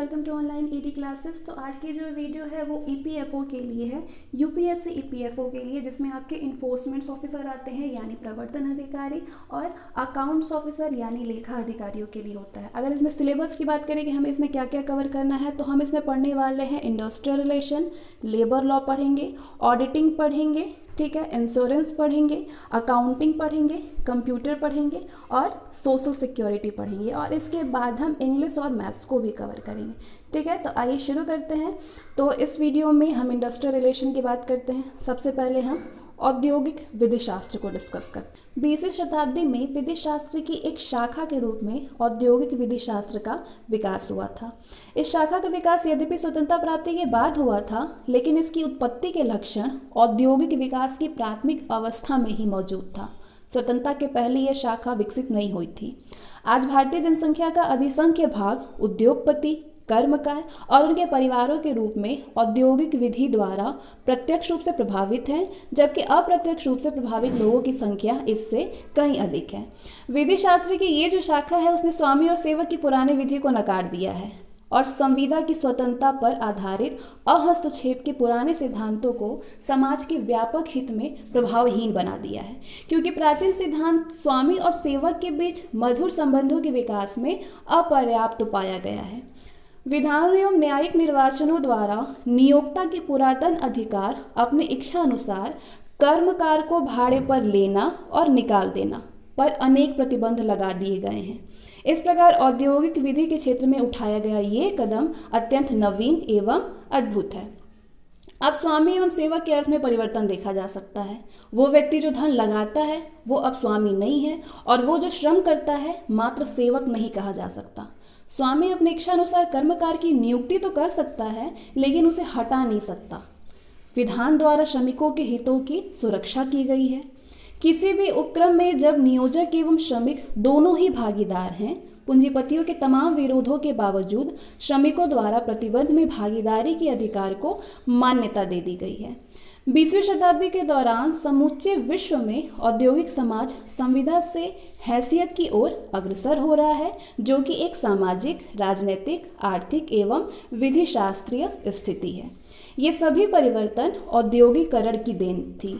Welcome to online ED classes. तो आज की जो वीडियो है वो ईपीएफओ के लिए है, यूपीएससी ईपीएफओ के लिए, जिसमें आपके इन्फोर्समेंट ऑफिसर आते हैं यानी प्रवर्तन अधिकारी, और अकाउंट्स ऑफिसर यानी लेखा अधिकारियों के लिए होता है। अगर इसमें सिलेबस की बात करें कि हमें इसमें क्या क्या कवर करना है, तो हम इसमें पढ़ने वाले हैं इंडस्ट्रियल रिलेशन, लेबर लॉ पढ़ेंगे, ऑडिटिंग पढ़ेंगे, ठीक है, इंश्योरेंस पढ़ेंगे, अकाउंटिंग पढ़ेंगे, कंप्यूटर पढ़ेंगे और सोशल सिक्योरिटी पढ़ेंगे, और इसके बाद हम इंग्लिश और मैथ्स को भी कवर करेंगे। ठीक है, तो आइए शुरू करते हैं। तो इस वीडियो में हम इंडस्ट्रियल रिलेशन की बात करते हैं। सबसे पहले हम औद्योगिक विधि शास्त्र को डिस्कस करते हैं। 20वीं शताब्दी में विधि शास्त्र की एक शाखा के रूप में औद्योगिक विधि शास्त्र का विकास हुआ था। इस शाखा का विकास यद्यपि स्वतंत्रता प्राप्ति के बाद हुआ था, लेकिन इसकी उत्पत्ति के लक्षण औद्योगिक विकास की प्राथमिक अवस्था में ही मौजूद था। स्वतंत्रता के पहले यह शाखा विकसित नहीं हुई थी। आज भारतीय जनसंख्या का अधिसंख्य भाग उद्योगपति, कर्मकार और उनके परिवारों के रूप में औद्योगिक विधि द्वारा प्रत्यक्ष रूप से प्रभावित हैं, जबकि अप्रत्यक्ष रूप से प्रभावित लोगों की संख्या इससे कहीं अधिक है। विधि शास्त्र की ये जो शाखा है, उसने स्वामी और सेवक की पुरानी विधि को नकार दिया है और संविदा की स्वतंत्रता पर आधारित अहस्तक्षेप के पुराने सिद्धांतों को समाज के व्यापक हित में प्रभावहीन बना दिया है, क्योंकि प्राचीन सिद्धांत स्वामी और सेवक के बीच मधुर संबंधों के विकास में अपर्याप्त पाया गया है। विधान एवं न्यायिक निर्वाचनों द्वारा नियोक्ता के पुरातन अधिकार अपनी इच्छा अनुसार कर्मकार को भाड़े पर लेना और निकाल देना पर अनेक प्रतिबंध लगा दिए गए हैं। इस प्रकार औद्योगिक विधि के क्षेत्र में उठाया गया ये कदम अत्यंत नवीन एवं अद्भुत है। अब स्वामी एवं सेवक के अर्थ में परिवर्तन देखा जा सकता है। वो व्यक्ति जो धन लगाता है वो अब स्वामी नहीं है, और वो जो श्रम करता है मात्र सेवक नहीं कहा जा सकता। स्वामी अपनी इच्छा अनुसार कर्मकार की नियुक्ति तो कर सकता है, लेकिन उसे हटा नहीं सकता। विधान द्वारा श्रमिकों के हितों की सुरक्षा की गई है। किसी भी उपक्रम में जब नियोजक एवं श्रमिक दोनों ही भागीदार हैं, पूंजीपतियों के तमाम विरोधों के बावजूद श्रमिकों द्वारा प्रतिबंध में भागीदारी के अधिकार को मान्यता दे दी गई है। 20वीं शताब्दी के दौरान समूचे विश्व में औद्योगिक समाज संविदा से हैसियत की ओर अग्रसर हो रहा है, जो कि एक सामाजिक, राजनीतिक, आर्थिक एवं विधि शास्त्रीय स्थिति है। ये सभी परिवर्तन औद्योगिकरण की देन थी।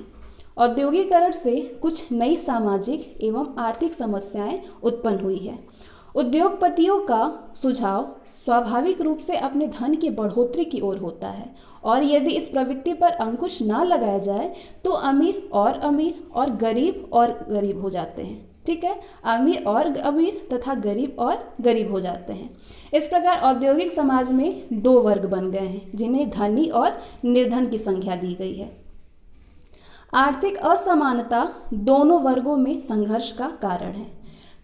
औद्योगिकरण से कुछ नई सामाजिक एवं आर्थिक समस्याएं उत्पन्न हुई है। उद्योगपतियों का सुझाव स्वाभाविक रूप से अपने धन की बढ़ोतरी की ओर होता है, और यदि इस प्रवृत्ति पर अंकुश न लगाया जाए तो अमीर और गरीब हो जाते हैं। ठीक है, अमीर और अमीर तथा गरीब और गरीब हो जाते हैं। इस प्रकार औद्योगिक समाज में दो वर्ग बन गए हैं, जिन्हें धनी और निर्धन की संख्या दी गई है। आर्थिक असमानता दोनों वर्गों में संघर्ष का कारण है।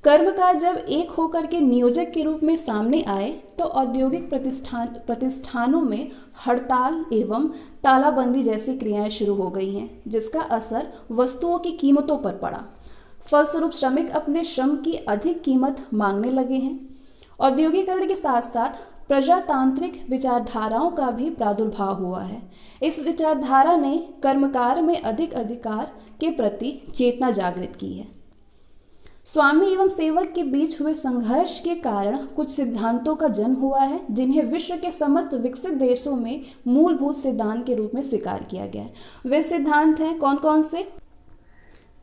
कर्मकार जब एक होकर के नियोजक के रूप में सामने आए तो औद्योगिक प्रतिष्ठानों में हड़ताल एवं तालाबंदी जैसी क्रियाएं शुरू हो गई हैं, जिसका असर वस्तुओं की कीमतों पर पड़ा। फलस्वरूप श्रमिक अपने श्रम की अधिक कीमत मांगने लगे हैं। औद्योगिकरण के साथ साथ प्रजातांत्रिक विचारधाराओं का भी प्रादुर्भाव हुआ है। इस विचारधारा ने कर्मकार में अधिक अधिकार के प्रति चेतना जागृत की है। स्वामी एवं सेवक के बीच हुए संघर्ष के कारण कुछ सिद्धांतों का जन्म हुआ है, जिन्हें विश्व के समस्त विकसित देशों में मूलभूत सिद्धांत के रूप में स्वीकार किया गया है। वे सिद्धांत हैं कौन कौन से?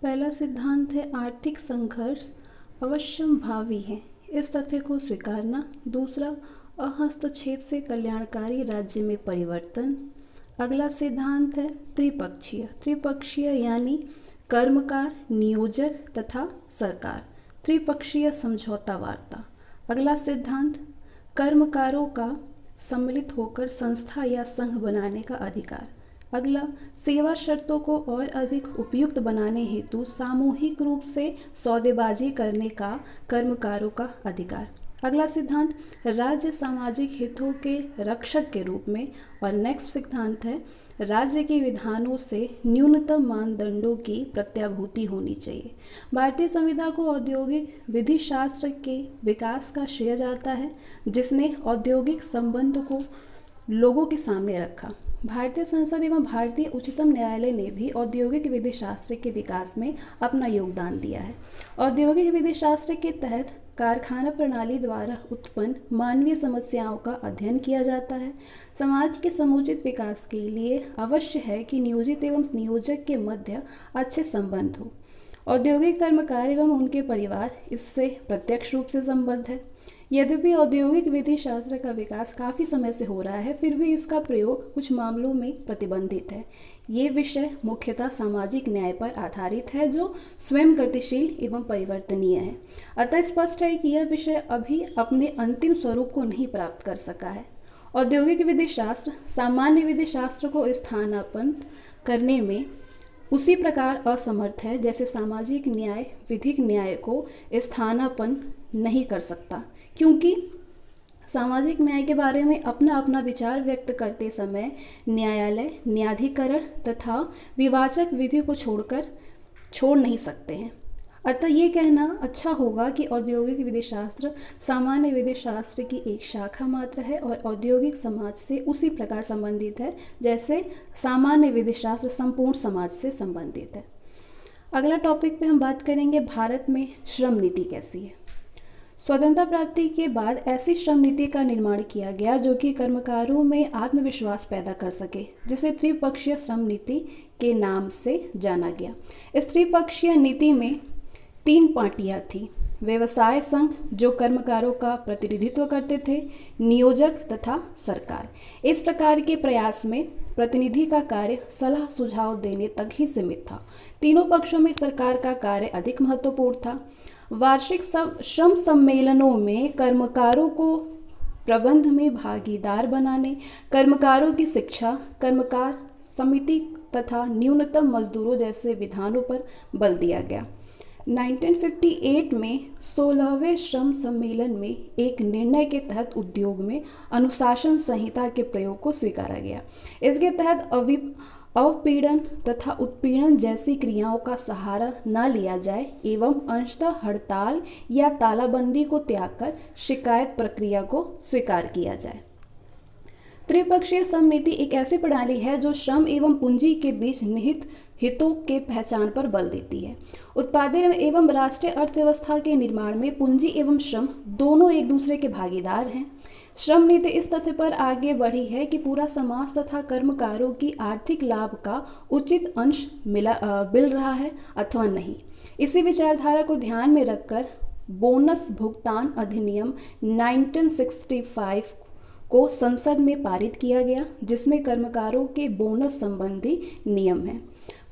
पहला सिद्धांत है आर्थिक संघर्ष अवश्यंभावी है, इस तथ्य को स्वीकारना। दूसरा, अहस्तक्षेप से कल्याणकारी राज्य में परिवर्तन। अगला सिद्धांत है त्रिपक्षीय यानी कर्मकार, नियोजक तथा सरकार, त्रिपक्षीय समझौता वार्ता। अगला सिद्धांत कर्मकारों का सम्मिलित होकर संस्था या संघ बनाने का अधिकार। अगला, सेवा शर्तों को और अधिक उपयुक्त बनाने हेतु सामूहिक रूप से सौदेबाजी करने का कर्मकारों का अधिकार। अगला सिद्धांत राज्य सामाजिक हितों के रक्षक के रूप में। और नेक्स्ट सिद्धांत है राज्य के विधानों से न्यूनतम मानदंडों की प्रत्याभूति होनी चाहिए। भारतीय संविधान को औद्योगिक विधि शास्त्र के विकास का श्रेय जाता है, जिसने औद्योगिक संबंध को लोगों के सामने रखा। भारतीय संसद एवं भारतीय उच्चतम न्यायालय ने भी औद्योगिक विधि शास्त्र के विकास में अपना योगदान दिया है। औद्योगिक विधि शास्त्र के तहत कारखाना प्रणाली द्वारा उत्पन्न मानवीय समस्याओं का अध्ययन किया जाता है। समाज के समुचित विकास के लिए आवश्यक है कि नियोजित एवं नियोजक के मध्य अच्छे संबंध हो। औद्योगिक कर्मकार एवं उनके परिवार इससे प्रत्यक्ष रूप से संबद्ध है। यद्यपि औद्योगिक विधि शास्त्र का विकास काफ़ी समय से हो रहा है, फिर भी इसका प्रयोग कुछ मामलों में प्रतिबंधित है। ये विषय मुख्यतः सामाजिक न्याय पर आधारित है, जो स्वयं गतिशील एवं परिवर्तनीय है। अतः स्पष्ट है कि यह विषय अभी अपने अंतिम स्वरूप को नहीं प्राप्त कर सका है। औद्योगिक विधि शास्त्र सामान्य विधि शास्त्र को स्थानापन्न करने में उसी प्रकार असमर्थ है जैसे सामाजिक न्याय विधिक न्याय को स्थानापन्न नहीं कर सकता, क्योंकि सामाजिक न्याय के बारे में अपना अपना विचार व्यक्त करते समय न्यायालय, न्यायाधिकरण तथा विवाचक विधि को छोड़ नहीं सकते हैं। अतः ये कहना अच्छा होगा कि औद्योगिक विधि शास्त्र सामान्य विधि शास्त्र की एक शाखा मात्र है और औद्योगिक समाज से उसी प्रकार संबंधित है जैसे सामान्य विधि शास्त्र संपूर्ण समाज से संबंधित है। अगला टॉपिक पे हम बात करेंगे भारत में श्रम नीति कैसी है। स्वतंत्रता प्राप्ति के बाद ऐसी श्रम नीति का निर्माण किया गया जो कि कर्मकारों में आत्मविश्वास पैदा कर सके, जिसे त्रिपक्षीय श्रम नीति के नाम से जाना गया। इस त्रिपक्षीय नीति में 3 पार्टियां थी: व्यवसाय संघ जो कर्मकारों का प्रतिनिधित्व करते थे, नियोजक तथा सरकार। इस प्रकार के प्रयास में प्रतिनिधि का कार्य सलाह सुझाव देने तक ही सीमित था। तीनों पक्षों में सरकार का कार्य अधिक महत्वपूर्ण था। वार्षिक श्रम सम्मेलनों में कर्मकारों को प्रबंध में भागीदार बनाने, कर्मकारों की शिक्षा, कर्मकार समिति तथा न्यूनतम मजदूरों जैसे विधानों पर बल दिया गया। 1958 में 16वें श्रम सम्मेलन में एक निर्णय के तहत उद्योग में अनुशासन संहिता के प्रयोग को स्वीकारा गया। इसके तहत अवपीड़न तथा उत्पीड़न जैसी क्रियाओं का सहारा न लिया जाए एवं अंशतः हड़ताल या तालाबंदी को त्याग कर शिकायत प्रक्रिया को स्वीकार किया जाए। त्रिपक्षीय श्रम नीति एक ऐसी प्रणाली है जो श्रम एवं पूंजी के बीच निहित हितों के पहचान पर बल देती है। उत्पादन एवं राष्ट्रीय अर्थव्यवस्था के निर्माण में पूंजी एवं श्रम दोनों एक दूसरे के भागीदार हैं। श्रम नीति इस तथ्य पर आगे बढ़ी है कि पूरा समाज तथा कर्मकारों की आर्थिक लाभ का उचित अंश मिल रहा है अथवा नहीं। इसी विचारधारा को ध्यान में रखकर बोनस भुगतान अधिनियम 1965 को संसद में पारित किया गया, जिसमें कर्मकारों के बोनस संबंधी नियम हैं।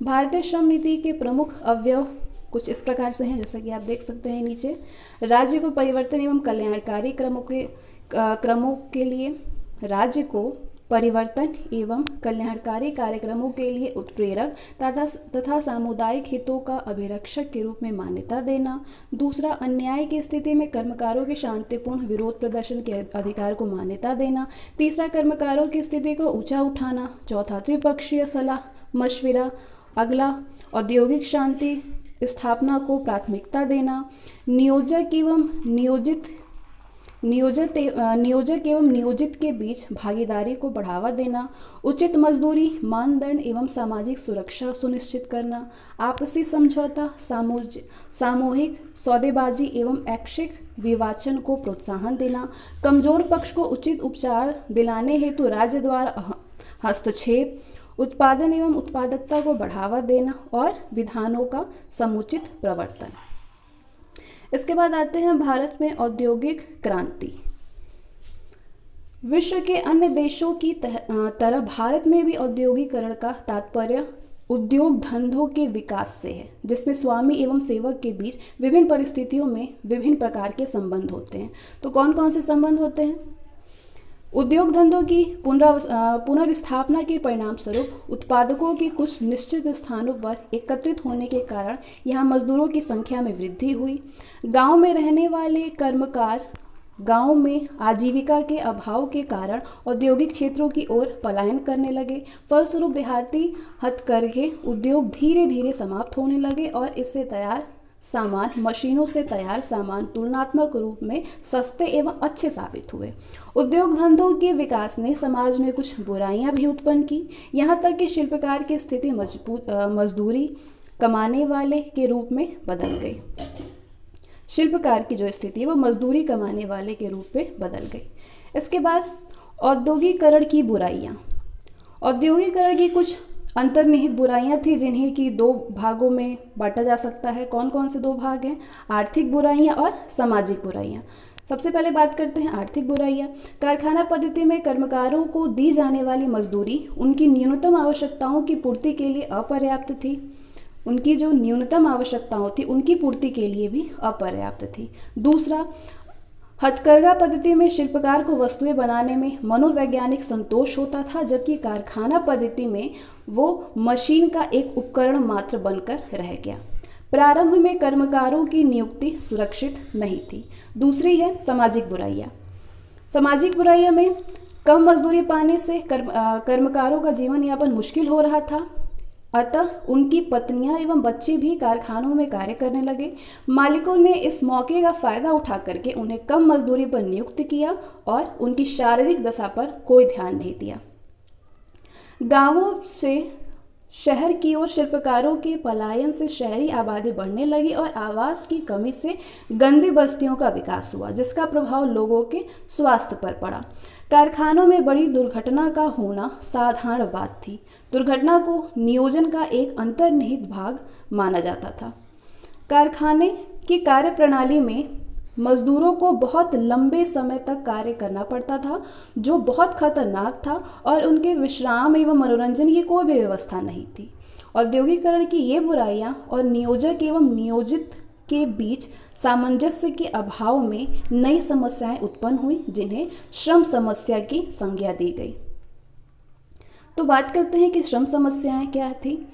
भारतीय श्रम नीति के प्रमुख अवयव कुछ इस प्रकार से हैं, जैसा कि आप देख सकते हैं नीचे। राज्य को परिवर्तन एवं कल्याणकारी क्रमों के लिए राज्य को परिवर्तन एवं कल्याणकारी कार्यक्रमों के लिए उत्प्रेरक तथा सामुदायिक हितों का अभिरक्षक के रूप में मान्यता देना। दूसरा, अन्याय की स्थिति में कर्मकारों के शांतिपूर्ण विरोध प्रदर्शन के अधिकार को मान्यता देना। तीसरा, कर्मकारों की स्थिति को ऊंचा उठाना। चौथा, त्रिपक्षीय सलाह मशविरा। अगला, औद्योगिक शांति स्थापना को प्राथमिकता देना। नियोजक एवं नियोजित के बीच भागीदारी को बढ़ावा देना। उचित मजदूरी मानदंड एवं सामाजिक सुरक्षा सुनिश्चित करना। आपसी समझौता, सामूहिक सौदेबाजी एवं ऐच्छिक विवाचन को प्रोत्साहन देना। कमजोर पक्ष को उचित उपचार दिलाने हेतु राज्य द्वारा हस्तक्षेप। उत्पादन एवं उत्पादकता को बढ़ावा देना और विधानों का समुचित प्रवर्तन। इसके बाद आते हैं भारत में औद्योगिक क्रांति। विश्व के अन्य देशों की तरह भारत में भी औद्योगिकरण का तात्पर्य उद्योग धंधों के विकास से है, जिसमें स्वामी एवं सेवक के बीच विभिन्न परिस्थितियों में विभिन्न प्रकार के संबंध होते हैं। तो कौन कौन से संबंध होते हैं? उद्योग धंधों की पुनर्स्थापना के परिणाम स्वरूप उत्पादकों की कुछ निश्चित स्थानों पर एकत्रित होने के कारण यहाँ मजदूरों की संख्या में वृद्धि हुई। गांव में रहने वाले कर्मकार गांव में आजीविका के अभाव के कारण औद्योगिक क्षेत्रों की ओर पलायन करने लगे। फलस्वरूप देहाती हथकरघे उद्योग धीरे धीरे समाप्त होने लगे और इससे तैयार सामान, मशीनों से तैयार सामान तुलनात्मक रूप में सस्ते एवं अच्छे साबित हुए। उद्योग धंधों के विकास ने समाज में कुछ बुराइयां भी उत्पन्न की। यहाँ तक कि शिल्पकार की स्थिति मजदूरी कमाने वाले के रूप में बदल गई। शिल्पकार की जो स्थिति है वो मजदूरी कमाने वाले के रूप में बदल गई। इसके बाद औद्योगिकरण की बुराइयाँ। औद्योगिकरण की कुछ अंतर्निहित बुराइयां थी जिन्हें कि दो भागों में बांटा जा सकता है। कौन कौन से दो भाग हैं? आर्थिक बुराइयां और सामाजिक बुराइयां। सबसे पहले बात करते हैं आर्थिक बुराइयां। कारखाना पद्धति में कर्मकारों को दी जाने वाली मजदूरी उनकी न्यूनतम आवश्यकताओं की पूर्ति के लिए अपर्याप्त थी। उनकी जो न्यूनतम आवश्यकताओं थी उनकी पूर्ति के लिए भी अपर्याप्त थी। दूसरा, हथकरघा पद्धति में शिल्पकार को वस्तुएं बनाने में मनोवैज्ञानिक संतोष होता था, जबकि कारखाना पद्धति में वो मशीन का एक उपकरण मात्र बनकर रह गया। प्रारंभ में कर्मकारों की नियुक्ति सुरक्षित नहीं थी। दूसरी है सामाजिक बुराइयाँ। सामाजिक बुराइयों में कम मजदूरी पाने से कर्मकारों का जीवन यापन मुश्किल हो रहा था, अतः उनकी पत्नियां एवं बच्चे भी कारखानों में कार्य करने लगे। मालिकों ने इस मौके का फायदा उठा करके उन्हें कम मजदूरी पर नियुक्त किया और उनकी शारीरिक दशा पर कोई ध्यान नहीं दिया। गांवों से शहर की ओर शिल्पकारों के पलायन से शहरी आबादी बढ़ने लगी और आवास की कमी से गंदी बस्तियों का विकास हुआ, जिसका प्रभाव लोगों के स्वास्थ्य पर पड़ा। कारखानों में बड़ी दुर्घटना का होना साधारण बात थी। दुर्घटना को नियोजन का एक अंतर्निहित भाग माना जाता था। कारखाने की कार्यप्रणाली में मजदूरों को बहुत लंबे समय तक कार्य करना पड़ता था, जो बहुत खतरनाक था, और उनके विश्राम एवं मनोरंजन की कोई भी व्यवस्था नहीं थी। औद्योगिकरण की ये बुराइयां और नियोजक एवं नियोजित के बीच सामंजस्य के अभाव में नई समस्याएं उत्पन्न हुई, जिन्हें श्रम समस्या की संज्ञा दी गई। तो बात करते हैं कि श्रम समस्याएं क्या थी।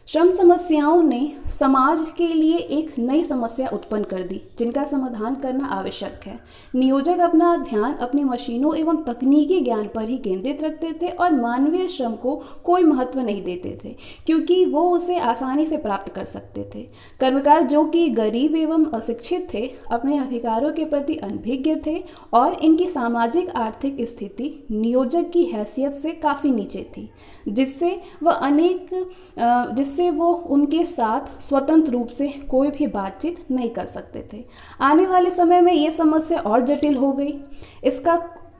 श्रम समस्याओं ने समाज के लिए एक नई समस्या उत्पन्न कर दी, जिनका समाधान करना आवश्यक है। नियोजक अपना ध्यान अपनी मशीनों एवं तकनीकी ज्ञान पर ही केंद्रित रखते थे और मानवीय श्रम को कोई महत्व नहीं देते थे, क्योंकि वो उसे आसानी से प्राप्त कर सकते थे। कर्मकार जो कि गरीब एवं अशिक्षित थे, अपने अधिकारों के प्रति अनभिज्ञ थे और इनकी सामाजिक आर्थिक स्थिति नियोजक की हैसियत से काफ़ी नीचे थी, जिससे वो उनके साथ स्वतंत्र रूप से कोई भी बातचीत नहीं कर सकते थे। आने वाले समय में ये समस्या और जटिल हो गई। इसका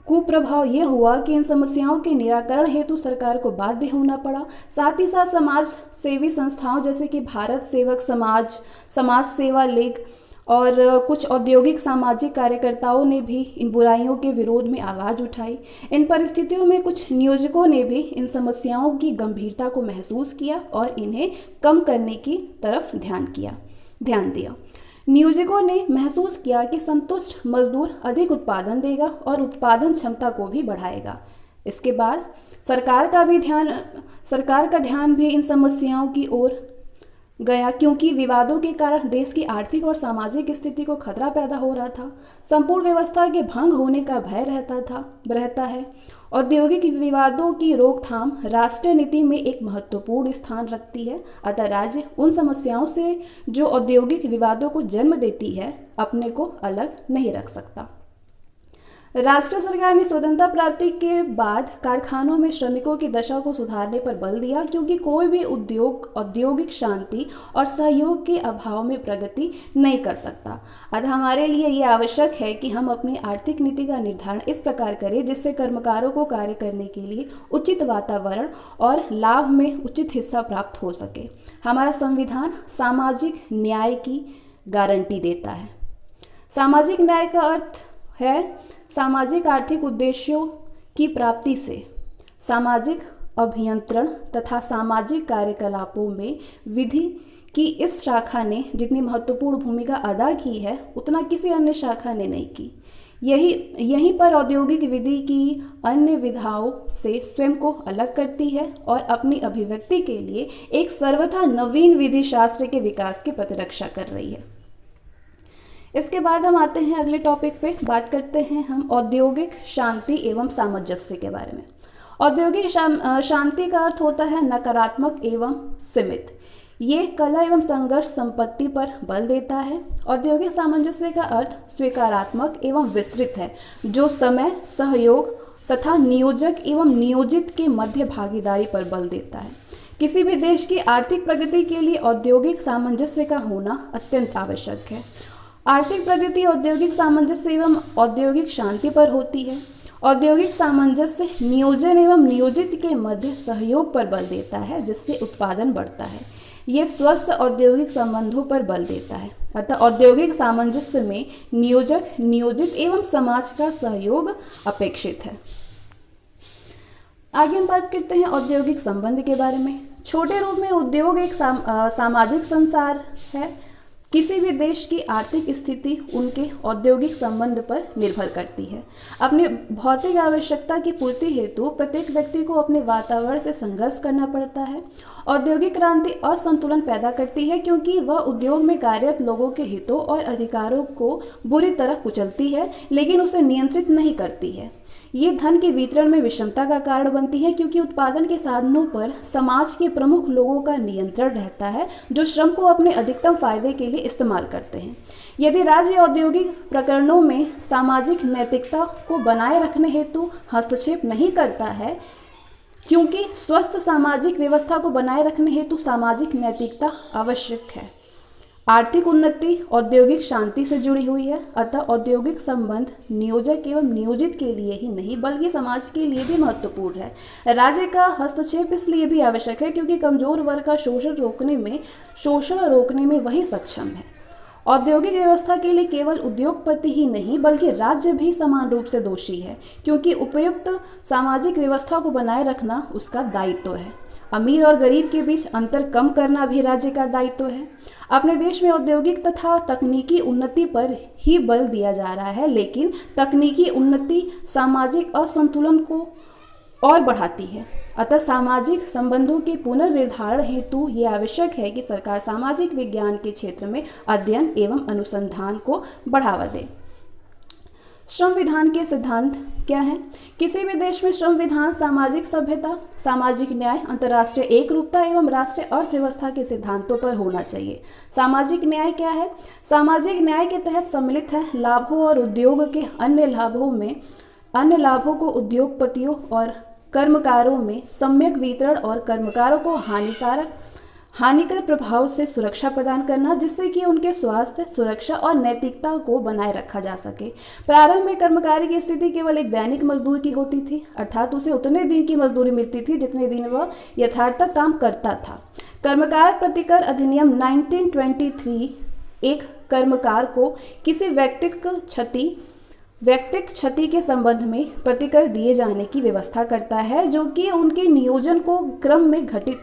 कुप्रभाव ये हुआ कि इन समस्याओं के निराकरण हेतु सरकार को बाध्य होना पड़ा। साथ ही साथ समाज सेवी संस्थाओं जैसे कि भारत सेवक समाज, समाज सेवा लीग और कुछ औद्योगिक सामाजिक कार्यकर्ताओं ने भी इन बुराइयों के विरोध में आवाज़ उठाई। इन परिस्थितियों में कुछ नियोजकों ने भी इन समस्याओं की गंभीरता को महसूस किया और इन्हें कम करने की तरफ ध्यान दिया। नियोजकों ने महसूस किया कि संतुष्ट मजदूर अधिक उत्पादन देगा और उत्पादन क्षमता को भी बढ़ाएगा। इसके बाद सरकार का ध्यान भी इन समस्याओं की ओर गया, क्योंकि विवादों के कारण देश की आर्थिक और सामाजिक स्थिति को खतरा पैदा हो रहा था। संपूर्ण व्यवस्था के भंग होने का भय रहता है। औद्योगिक विवादों की रोकथाम राष्ट्रीय नीति में एक महत्वपूर्ण स्थान रखती है, अतः राज्य उन समस्याओं से जो औद्योगिक विवादों को जन्म देती है अपने को अलग नहीं रख सकता। राष्ट्र सरकार ने स्वतंत्रता प्राप्ति के बाद कारखानों में श्रमिकों की दशा को सुधारने पर बल दिया, क्योंकि कोई भी उद्योग औद्योगिक शांति और सहयोग के अभाव में प्रगति नहीं कर सकता। अतः हमारे लिए ये आवश्यक है कि हम अपनी आर्थिक नीति का निर्धारण इस प्रकार करें जिससे कर्मकारों को कार्य करने के लिए उचित वातावरण और लाभ में उचित हिस्सा प्राप्त हो सके। हमारा संविधान सामाजिक न्याय की गारंटी देता है। सामाजिक न्याय का अर्थ है सामाजिक आर्थिक उद्देश्यों की प्राप्ति से सामाजिक अभियंत्रण तथा सामाजिक कार्यकलापों में विधि की इस शाखा ने जितनी महत्वपूर्ण भूमिका अदा की है उतना किसी अन्य शाखा ने नहीं की। यहीं पर औद्योगिक विधि की अन्य विधाओं से स्वयं को अलग करती है और अपनी अभिव्यक्ति के लिए एक सर्वथा नवीन विधि शास्त्र के विकास की प्रतिरक्षा कर रही है। इसके बाद हम आते हैं अगले टॉपिक पे। बात करते हैं हम औद्योगिक शांति एवं सामंजस्य के बारे में। औद्योगिक शांति का अर्थ होता है नकारात्मक एवं सीमित। ये कला एवं संघर्ष संपत्ति पर बल देता है। औद्योगिक सामंजस्य का अर्थ स्वीकारात्मक एवं विस्तृत है, जो समय, सहयोग तथा नियोजक एवं नियोजित के मध्य भागीदारी पर बल देता है। किसी भी देश की आर्थिक प्रगति के लिए औद्योगिक सामंजस्य का होना अत्यंत आवश्यक है। आर्थिक प्रगति औद्योगिक सामंजस्य एवं औद्योगिक शांति पर होती है। औद्योगिक सामंजस्य नियोजन एवं नियोजित के मध्य सहयोग पर बल देता है, जिससे उत्पादन बढ़ता है। ये स्वस्थ औद्योगिक संबंधों पर बल देता है। अतः औद्योगिक सामंजस्य में नियोजक, नियोजित एवं समाज का सहयोग अपेक्षित है। आगे हम बात करते हैं औद्योगिक संबंध के बारे में। छोटे रूप में उद्योग एक सामाजिक संसार है। किसी भी देश की आर्थिक स्थिति उनके औद्योगिक संबंध पर निर्भर करती है। अपनी भौतिक आवश्यकता की पूर्ति हेतु प्रत्येक व्यक्ति को अपने वातावरण से संघर्ष करना पड़ता है। औद्योगिक क्रांति असंतुलन पैदा करती है, क्योंकि वह उद्योग में कार्यरत लोगों के हितों और अधिकारों को बुरी तरह कुचलती है, लेकिन उसे नियंत्रित नहीं करती है। ये धन के वितरण में विषमता का कारण बनती है, क्योंकि उत्पादन के साधनों पर समाज के प्रमुख लोगों का नियंत्रण रहता है, जो श्रम को अपने अधिकतम फायदे के लिए इस्तेमाल करते हैं। यदि राज्य औद्योगिक प्रकरणों में सामाजिक नैतिकता को बनाए रखने हेतु हस्तक्षेप नहीं करता है, क्योंकि स्वस्थ सामाजिक व्यवस्था को बनाए रखने हेतु सामाजिक नैतिकता आवश्यक है। आर्थिक उन्नति औद्योगिक शांति से जुड़ी हुई है। अतः औद्योगिक संबंध नियोजक एवं नियोजित के लिए ही नहीं, बल्कि समाज के लिए भी महत्वपूर्ण है। राज्य का हस्तक्षेप इसलिए भी आवश्यक है, क्योंकि कमजोर वर्ग का शोषण रोकने में वही सक्षम है। औद्योगिक व्यवस्था के लिए केवल उद्योगपति ही नहीं, बल्कि राज्य भी समान रूप से दोषी है, क्योंकि उपयुक्त सामाजिक व्यवस्था को बनाए रखना उसका दायित्व है। अमीर और गरीब के बीच अंतर कम करना भी राज्य का दायित्व है। अपने देश में औद्योगिक तथा तकनीकी उन्नति पर ही बल दिया जा रहा है, लेकिन तकनीकी उन्नति सामाजिक असंतुलन को और बढ़ाती है। अतः सामाजिक संबंधों के पुनर्निर्धारण हेतु ये आवश्यक है कि सरकार सामाजिक विज्ञान के क्षेत्र में अध्ययन एवं अनुसंधान को बढ़ावा दे। श्रम विधान के सिद्धांत क्या है? किसी भी देश में श्रम विधान सामाजिक सभ्यता, सामाजिक न्याय, अंतर्राष्ट्रीय एकरूपता एवं राष्ट्रीय अर्थव्यवस्था के सिद्धांतों पर होना चाहिए। सामाजिक न्याय क्या है? सामाजिक न्याय के तहत सम्मिलित है लाभों और उद्योग के अन्य लाभों को उद्योगपतियों और कर्मकारों में सम्यक वितरण और कर्मकारों को हानिकर प्रभाव से सुरक्षा प्रदान करना, जिससे कि उनके स्वास्थ्य, सुरक्षा और नैतिकता को बनाए रखा जा सके। प्रारंभ में कर्मकारी की स्थिति केवल एक दैनिक मजदूर की होती थी, अर्थात उसे उतने दिन की मजदूरी मिलती थी जितने दिन वह यथार्थ काम करता था। कर्मकार प्रतिकर अधिनियम 1923 एक कर्मकार को किसी व्यक्तिक क्षति के संबंध में प्रतिकर दिए जाने की व्यवस्था करता है, जो कि उनके नियोजन को क्रम में घटित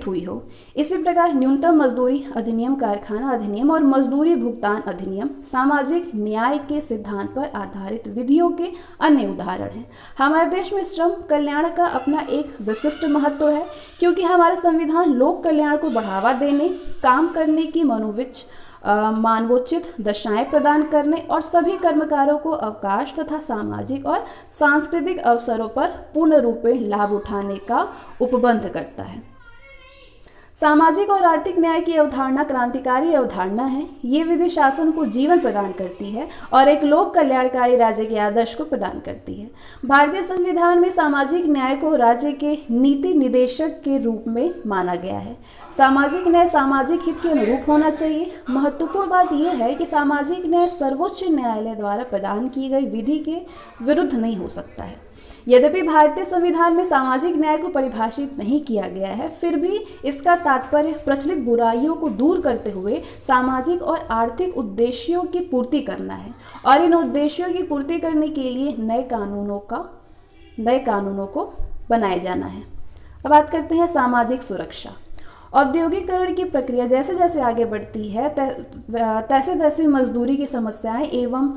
हुई हो। इसी प्रकार न्यूनतम मजदूरी अधिनियम, कारखाना अधिनियम और मजदूरी भुगतान अधिनियम सामाजिक न्याय के सिद्धांत पर आधारित विधियों के अन्य उदाहरण हैं। हमारे देश में श्रम कल्याण का अपना एक विशिष्ट महत्व है, क्योंकि हमारा संविधान लोक कल्याण को बढ़ावा देने, काम करने की मानवोचित दशाएं प्रदान करने और सभी कर्मकारों को अवकाश तथा सामाजिक और सांस्कृतिक अवसरों पर पूर्ण रूप में लाभ उठाने का उपबंध करता है। सामाजिक और आर्थिक न्याय की अवधारणा क्रांतिकारी अवधारणा है। ये विधि शासन को जीवन प्रदान करती है और एक लोक कल्याणकारी राज्य के आदर्श को प्रदान करती है। भारतीय संविधान में सामाजिक न्याय को राज्य के नीति निदेशक के रूप में माना गया है। सामाजिक न्याय सामाजिक हित के अनुरूप होना चाहिए। महत्वपूर्ण बात यह है कि सामाजिक न्याय सर्वोच्च न्यायालय द्वारा प्रदान की गई विधि के विरुद्ध नहीं हो सकता है। यद्यपि भारतीय संविधान में सामाजिक न्याय को परिभाषित नहीं किया गया है, फिर भी इसका तात्पर्य प्रचलित बुराइयों को दूर करते हुए सामाजिक और आर्थिक उद्देश्यों की पूर्ति करना है, और इन उद्देश्यों की पूर्ति करने के लिए नए कानूनों को बनाए जाना है। अब बात करते हैं सामाजिक सुरक्षा। औद्योगिकरण की प्रक्रिया जैसे जैसे आगे बढ़ती है तैसे तैसे मजदूरी की समस्याएं एवं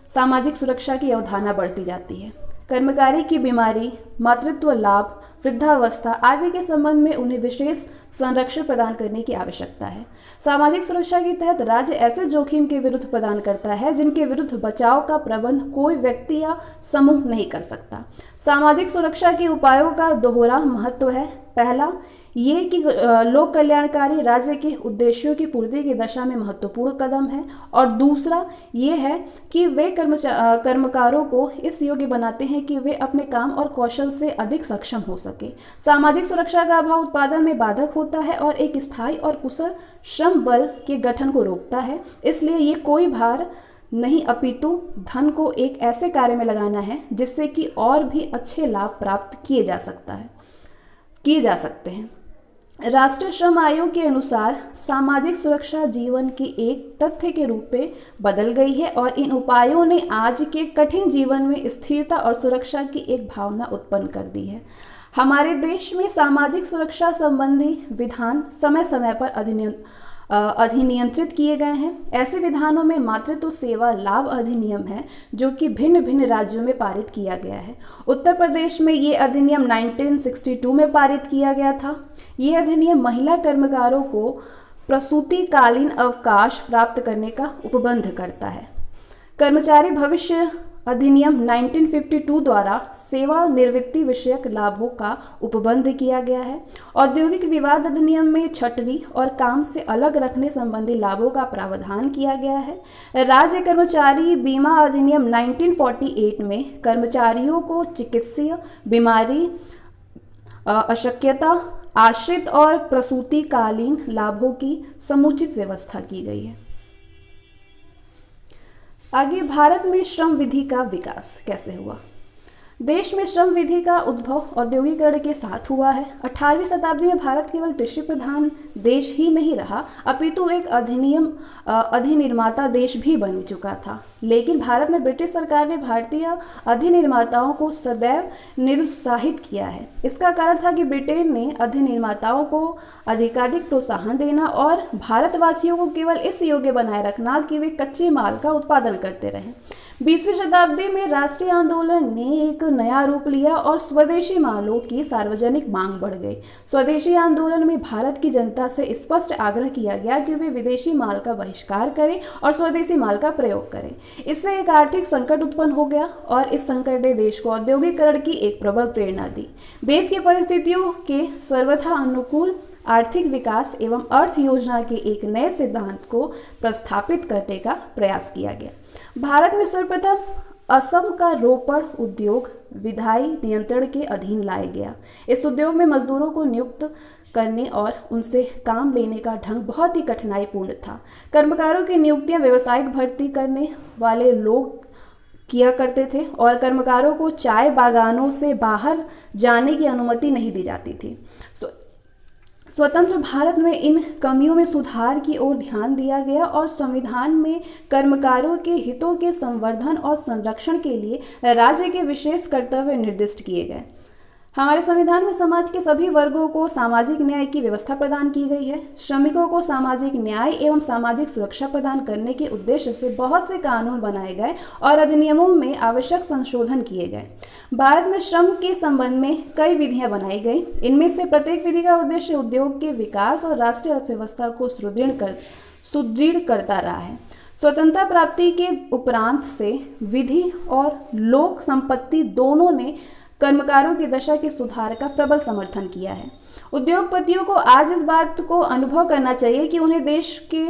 सामाजिक सुरक्षा की अवधारणा बढ़ती जाती है। कर्मकारी की बीमारी, मातृत्व लाभ, वृद्धावस्था आदि के संबंध में उन्हें विशेष संरक्षण प्रदान करने की आवश्यकता है। सामाजिक सुरक्षा के तहत राज्य ऐसे जोखिम के विरुद्ध प्रदान करता है जिनके विरुद्ध बचाव का प्रबंध कोई व्यक्ति या समूह नहीं कर सकता। सामाजिक सुरक्षा के उपायों का दोहरा महत्व है। पहला ये कि लोक कल्याणकारी राज्य के उद्देश्यों की पूर्ति की दिशा में महत्वपूर्ण कदम है, और दूसरा ये है कि वे कर्मकारों को इस योग्य बनाते हैं कि वे अपने काम और कौशल से अधिक सक्षम हो सके। सामाजिक सुरक्षा का अभाव उत्पादन में बाधक होता है और एक स्थायी और कुशल श्रम बल के गठन को रोकता है। इसलिए ये कोई भार नहीं अपितु धन को एक ऐसे कार्य में लगाना है जिससे कि और भी अच्छे लाभ प्राप्त किए जा सकते हैं। राष्ट्रीय श्रम आयोग के अनुसार सामाजिक सुरक्षा जीवन की एक तथ्य के रूप में बदल गई है और इन उपायों ने आज के कठिन जीवन में स्थिरता और सुरक्षा की एक भावना उत्पन्न कर दी है। हमारे देश में सामाजिक सुरक्षा संबंधी विधान समय समय पर अधिनियंत्रित किए गए हैं। ऐसे विधानों में मातृत्व सेवा लाभ अधिनियम है, जो कि भिन्न भिन्न राज्यों में पारित किया गया है। उत्तर प्रदेश में ये अधिनियम 1962 में पारित किया गया था। ये अधिनियम महिला कर्मकारों को प्रसूतिकालीन अवकाश प्राप्त करने का उपबंध करता है। कर्मचारी भविष्य अधिनियम 1952 द्वारा सेवानिवृत्ति विषयक लाभों का उपबंध किया गया है। औद्योगिक विवाद अधिनियम में छटनी और काम से अलग रखने संबंधी लाभों का प्रावधान किया गया है। राज्य कर्मचारी बीमा अधिनियम 1948 में कर्मचारियों को चिकित्सीय बीमारी, अशक्यता, आश्रित और प्रसूतिकालीन लाभों की समुचित व्यवस्था की गई है। आगे, भारत में श्रम विधि का विकास कैसे हुआ। देश में श्रम विधि का उद्भव औद्योगिकरण के साथ हुआ है। 18वीं शताब्दी में भारत केवल कृषि प्रधान देश ही नहीं रहा, अपितु एक अधिनिर्माता देश भी बन चुका था। लेकिन भारत में ब्रिटिश सरकार ने भारतीय अधिनिर्माताओं को सदैव निरुत्साहित किया है। इसका कारण था कि ब्रिटेन ने अधिनिर्माताओं को अधिकाधिक प्रोत्साहन देना और भारतवासियों को केवल इस योग्य बनाए रखना कि वे कच्चे माल का उत्पादन करते रहें। 20वीं शताब्दी में राष्ट्रीय आंदोलन ने एक नया रूप लिया और स्वदेशी मालों की सार्वजनिक मांग बढ़ गई। स्वदेशी आंदोलन में भारत की जनता से स्पष्ट आग्रह किया गया कि वे विदेशी माल का बहिष्कार करें और स्वदेशी माल का प्रयोग करें। इससे एक आर्थिक संकट उत्पन्न हो गया और इस संकट ने देश को औद्योगिकरण की एक प्रबल प्रेरणा दी। देश की परिस्थितियों के सर्वथा अनुकूल आर्थिक विकास एवं अर्थ योजना के एक नए सिद्धांत को प्रस्थापित करने का प्रयास किया गया। भारत में सर्वप्रथम असम का रोपड़ उद्योग विधायी नियंत्रण के अधीन लाया गया। इस उद्योग में मजदूरों को नियुक्त करने और उनसे काम लेने का ढंग बहुत ही कठिनाईपूर्ण था। कर्मकारों की नियुक्तियां व्यावसायिक भर्ती करने वाले लोग किया करते थे और कर्मकारों को चाय बागानों से बाहर जाने की अनुमति नहीं दी जाती थी। स्वतंत्र भारत में इन कमियों में सुधार की ओर ध्यान दिया गया और संविधान में कर्मकारों के हितों के संवर्धन और संरक्षण के लिए राज्य के विशेष कर्तव्य निर्दिष्ट किए गए। हमारे संविधान में समाज के सभी वर्गों को सामाजिक न्याय की व्यवस्था प्रदान की गई है। श्रमिकों को सामाजिक न्याय एवं सामाजिक सुरक्षा प्रदान करने के उद्देश्य से बहुत से कानून बनाए गए और अधिनियमों में आवश्यक संशोधन किए गए। भारत में श्रम के संबंध में कई विधियां बनाई गई। इनमें से प्रत्येक विधि का उद्देश्य उद्योग के विकास और राष्ट्रीय अर्थव्यवस्था को सुदृढ़ करता रहा है। स्वतंत्रता प्राप्ति के उपरांत से विधि और लोक संपत्ति दोनों ने कर्मकारों की दशा के सुधार का प्रबल समर्थन किया है। उद्योगपतियों को आज इस बात को अनुभव करना चाहिए कि उन्हें देश के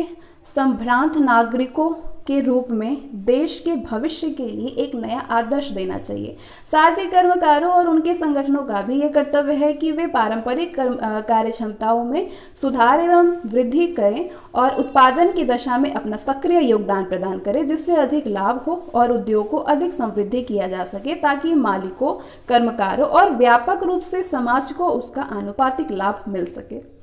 संभ्रांत नागरिकों के रूप में देश के भविष्य के लिए एक नया आदर्श देना चाहिए। साथ ही कर्मकारों और उनके संगठनों का भी ये कर्तव्य है कि वे पारंपरिक कार्य क्षमताओं में सुधार एवं वृद्धि करें और उत्पादन की दशा में अपना सक्रिय योगदान प्रदान करें, जिससे अधिक लाभ हो और उद्योग को अधिक समृद्धि किया जा सके, ताकि मालिकों, कर्मकारों और व्यापक रूप से समाज को उसका आनुपातिक लाभ मिल सके।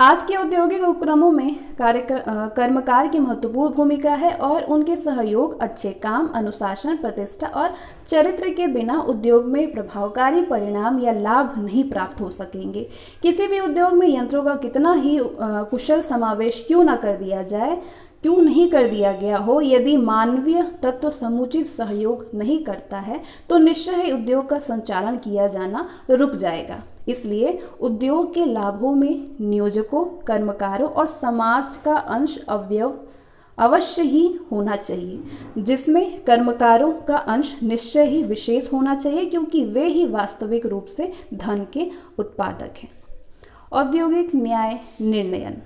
आज के औद्योगिक उपक्रमों में कर्मकार की महत्वपूर्ण भूमिका है और उनके सहयोग, अच्छे काम, अनुशासन, प्रतिष्ठा और चरित्र के बिना उद्योग में प्रभावकारी परिणाम या लाभ नहीं प्राप्त हो सकेंगे। किसी भी उद्योग में यंत्रों का कितना ही कुशल समावेश क्यों नहीं कर दिया गया हो, यदि मानवीय तत्व समुचित सहयोग नहीं करता है तो निश्चय ही उद्योग का संचालन किया जाना रुक जाएगा। इसलिए उद्योग के लाभों में नियोजकों, कर्मकारों और समाज का अंश अवश्य ही होना चाहिए, जिसमें कर्मकारों का अंश निश्चय ही विशेष होना चाहिए, क्योंकि वे ही वास्तविक रूप से धन के उत्पादक हैं। औद्योगिक न्याय निर्णयन।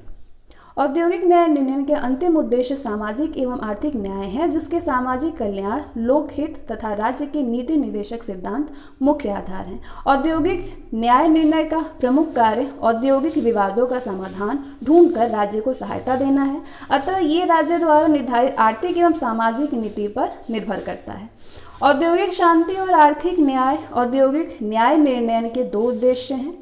औद्योगिक न्याय निर्णयन के अंतिम उद्देश्य सामाजिक एवं आर्थिक न्याय है, जिसके सामाजिक कल्याण, लोकहित तथा राज्य के नीति निर्देशक सिद्धांत मुख्य आधार हैं। औद्योगिक न्याय निर्णय का प्रमुख कार्य औद्योगिक विवादों का समाधान ढूंढकर राज्य को सहायता देना है। अतः ये राज्य द्वारा निर्धारित आर्थिक एवं सामाजिक नीति पर निर्भर करता है। औद्योगिक शांति और आर्थिक न्याय। औद्योगिक न्याय निर्णयन के दो उद्देश्य हैं।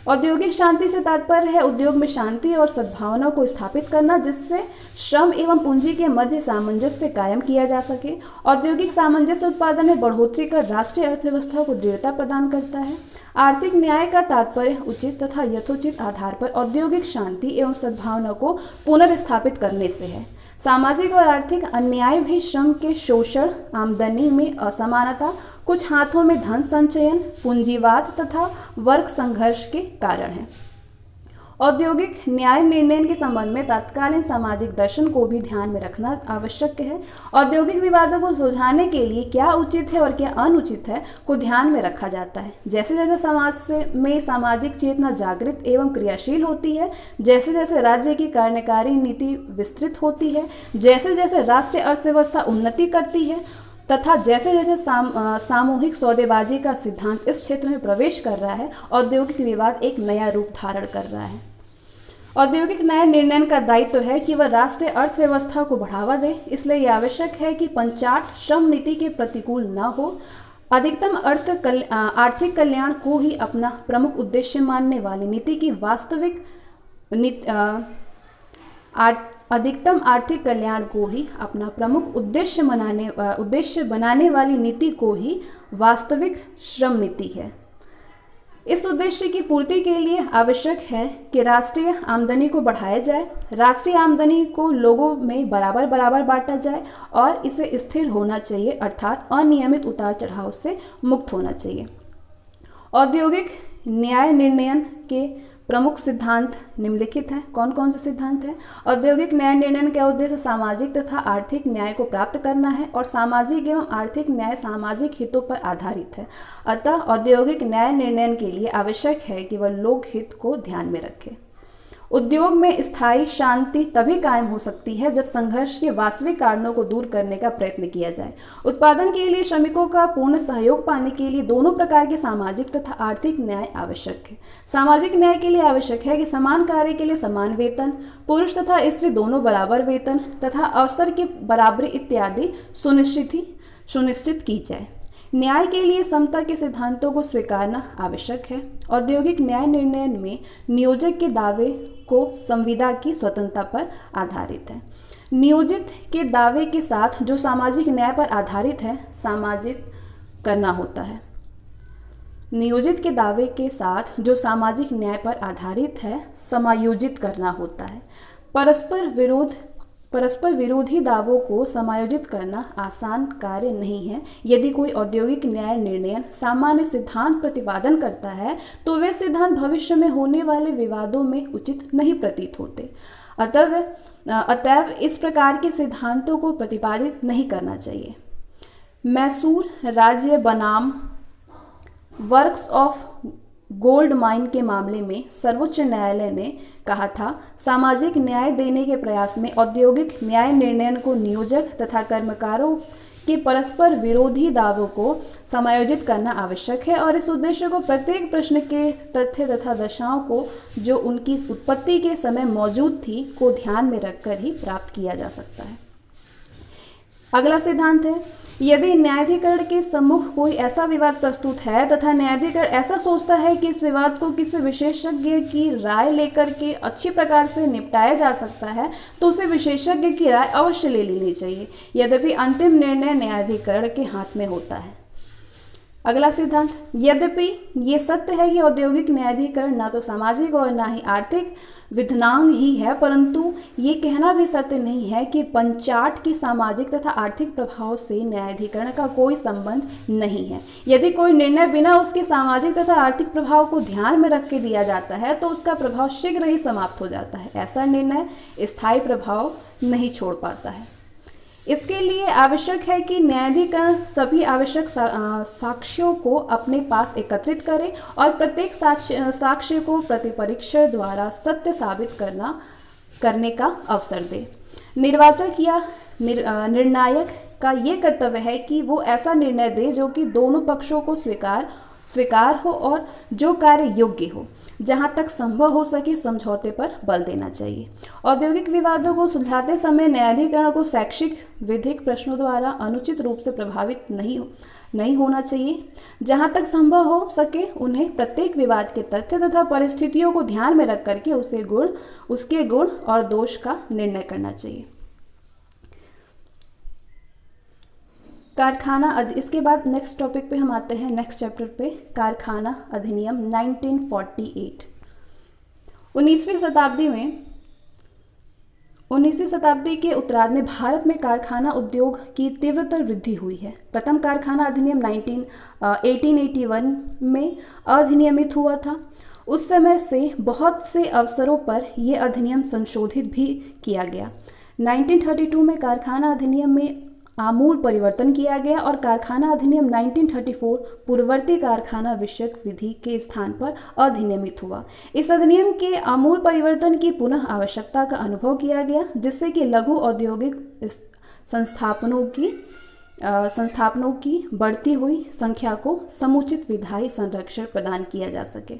औद्योगिक शांति से तात्पर्य है उद्योग में शांति और सद्भावना को स्थापित करना, जिससे श्रम एवं पूंजी के मध्य सामंजस्य कायम किया जा सके। औद्योगिक सामंजस्य उत्पादन में बढ़ोतरी कर राष्ट्रीय अर्थव्यवस्था को दृढ़ता प्रदान करता है। आर्थिक न्याय का तात्पर्य उचित तथा यथोचित आधार पर औद्योगिक शांति एवं सद्भावना को पुनर्स्थापित करने से है। सामाजिक और आर्थिक अन्याय भी श्रम के शोषण, आमदनी में असमानता, कुछ हाथों में धन संचयन, पूंजीवाद तथा वर्ग संघर्ष के कारण है। औद्योगिक न्याय निर्णय के संबंध में तत्कालीन सामाजिक दर्शन को भी ध्यान में रखना आवश्यक है। औद्योगिक विवादों को सुलझाने के लिए क्या उचित है और क्या अनुचित है को ध्यान में रखा जाता है। जैसे जैसे समाज में सामाजिक चेतना जागृत एवं क्रियाशील होती है, जैसे जैसे राज्य की कार्यकारी नीति विस्तृत होती है, जैसे जैसे राष्ट्रीय अर्थव्यवस्था उन्नति करती है तथा जैसे जैसे सामूहिक सौदेबाजी का सिद्धांत इस क्षेत्र में प्रवेश कर रहा है, औद्योगिक विवाद एक नया रूप धारण कर रहा है। औद्योगिक न्याय निर्णय का दायित्व है कि वह राष्ट्रीय अर्थव्यवस्था को बढ़ावा दे, इसलिए यह आवश्यक है कि पंचाट श्रम नीति के प्रतिकूल न हो। अधिकतम आर्थिक कल्याण को ही अपना प्रमुख उद्देश्य मानने वाली नीति की वास्तविक अधिकतम आर्थिक कल्याण को ही अपना प्रमुख उद्देश्य बनाने वाली नीति को ही वास्तविक श्रम नीति है। इस उद्देश्य की पूर्ति के लिए आवश्यक है कि राष्ट्रीय आमदनी को बढ़ाया जाए, राष्ट्रीय आमदनी को लोगों में बराबर बराबर बांटा जाए और इसे स्थिर होना चाहिए, अर्थात अनियमित उतार चढ़ाव से मुक्त होना चाहिए। औद्योगिक न्याय निर्णयन के प्रमुख सिद्धांत निम्नलिखित हैं। कौन कौन से सिद्धांत हैं? औद्योगिक न्याय निर्णय का उद्देश्य सामाजिक तथा आर्थिक न्याय को प्राप्त करना है और सामाजिक एवं आर्थिक न्याय सामाजिक हितों पर आधारित है। अतः औद्योगिक न्याय निर्णय के लिए आवश्यक है कि वह लोक हित को ध्यान में रखे। उद्योग में स्थायी शांति तभी कायम हो सकती है जब संघर्ष के वास्तविक कारणों को दूर करने का प्रयत्न किया जाए। उत्पादन के लिए श्रमिकों का पूर्ण सहयोग पाने के लिए दोनों प्रकार के सामाजिक तथा आर्थिक न्याय आवश्यक है। सामाजिक न्याय के लिए आवश्यक है कि समान कार्य के लिए समान वेतन, पुरुष तथा स्त्री दोनों बराबर वेतन तथा अवसर की बराबरी इत्यादि सुनिश्चित की जाए। न्याय के लिए समता के सिद्धांतों को स्वीकारना आवश्यक है। औद्योगिक न्याय निर्णय में नियोजक के दावे को संविदा की स्वतंत्रता पर आधारित है। नियोजित के दावे के साथ जो सामाजिक न्याय पर आधारित है सामाजिक करना होता है। नियोजित के दावे के साथ जो सामाजिक न्याय पर आधारित है समायोजित करना होता है। परस्पर विरोधी दावों को समायोजित करना आसान कार्य नहीं है। यदि कोई औद्योगिक न्याय निर्णय सामान्य सिद्धांत प्रतिपादन करता है तो वे सिद्धांत भविष्य में होने वाले विवादों में उचित नहीं प्रतीत होते। अतएव इस प्रकार के सिद्धांतों को प्रतिपादित नहीं करना चाहिए। मैसूर राज्य बनाम वर्क्स ऑफ गोल्ड माइन के मामले में सर्वोच्च न्यायालय ने कहा था, सामाजिक न्याय देने के प्रयास में औद्योगिक न्याय निर्णय को नियोजक तथा कर्मकारों के परस्पर विरोधी दावों को समायोजित करना आवश्यक है और इस उद्देश्य को प्रत्येक प्रश्न के तथ्य तथा दशाओं को जो उनकी उत्पत्ति के समय मौजूद थी को ध्यान में रखकर ही प्राप्त किया जा सकता है। अगला सिद्धांत है, यदि न्यायाधिकरण के सम्मुख कोई ऐसा विवाद प्रस्तुत है तथा न्यायाधिकरण ऐसा सोचता है कि इस विवाद को किसी विशेषज्ञ की राय लेकर के अच्छी प्रकार से निपटाया जा सकता है तो उसे विशेषज्ञ की राय अवश्य ले लेनी चाहिए, यद्यपि अंतिम निर्णय न्यायाधिकरण के हाथ में होता है। अगला सिद्धांत, यद्यपि ये सत्य है कि औद्योगिक न्यायाधिकरण न तो सामाजिक और न ही आर्थिक विधनांग ही है, परंतु ये कहना भी सत्य नहीं है कि पंचाट के सामाजिक तथा आर्थिक प्रभाव से न्यायाधिकरण का कोई संबंध नहीं है। यदि कोई निर्णय बिना उसके सामाजिक तथा आर्थिक प्रभाव को ध्यान में रख के दिया जाता है तो उसका प्रभाव शीघ्र ही समाप्त हो जाता है। ऐसा निर्णय स्थायी प्रभाव नहीं छोड़ पाता है। इसके लिए आवश्यक है कि न्यायाधिकरण सभी आवश्यक साक्ष्यों को अपने पास एकत्रित करे और प्रत्येक साक्ष्य को प्रतिपरीक्षण द्वारा सत्य साबित करने का अवसर दे। निर्वाचक या निर्णायक का ये कर्तव्य है कि वो ऐसा निर्णय दे जो कि दोनों पक्षों को स्वीकार हो और जो कार्य योग्य हो। जहाँ तक संभव हो सके समझौते पर बल देना चाहिए। औद्योगिक विवादों को सुलझाते समय न्यायाधिकरण को शैक्षिक विधिक प्रश्नों द्वारा अनुचित रूप से प्रभावित नहीं होना चाहिए। जहाँ तक संभव हो सके उन्हें प्रत्येक विवाद के तथ्य तथा परिस्थितियों को ध्यान में रख करके उसके गुण और दोष का निर्णय करना चाहिए। कारखाना इसके बाद नेक्स्ट टॉपिक पे हम आते हैं, नेक्स्ट चैप्टर पे, कारखाना अधिनियम 1948। 19वीं शताब्दी के उत्तरार्ध में भारत में कारखाना उद्योग की तीव्रतर वृद्धि हुई है। प्रथम कारखाना अधिनियम 1881 में अधिनियमित हुआ था। उस समय से बहुत से अवसरों पर यह अधिनियम संशोधित भी किया गया। 1932 में कारखाना अधिनियम में आमूल परिवर्तन किया गया और कारखाना अधिनियम 1934 पूर्ववर्ती कारखाना विषयक विधि के स्थान पर अधिनियमित हुआ। इस अधिनियम के आमूल परिवर्तन की पुनः आवश्यकता का अनुभव किया गया, जिससे कि लघु औद्योगिक संस्थापनों की बढ़ती हुई संख्या को समुचित विधायी संरक्षण प्रदान किया जा सके।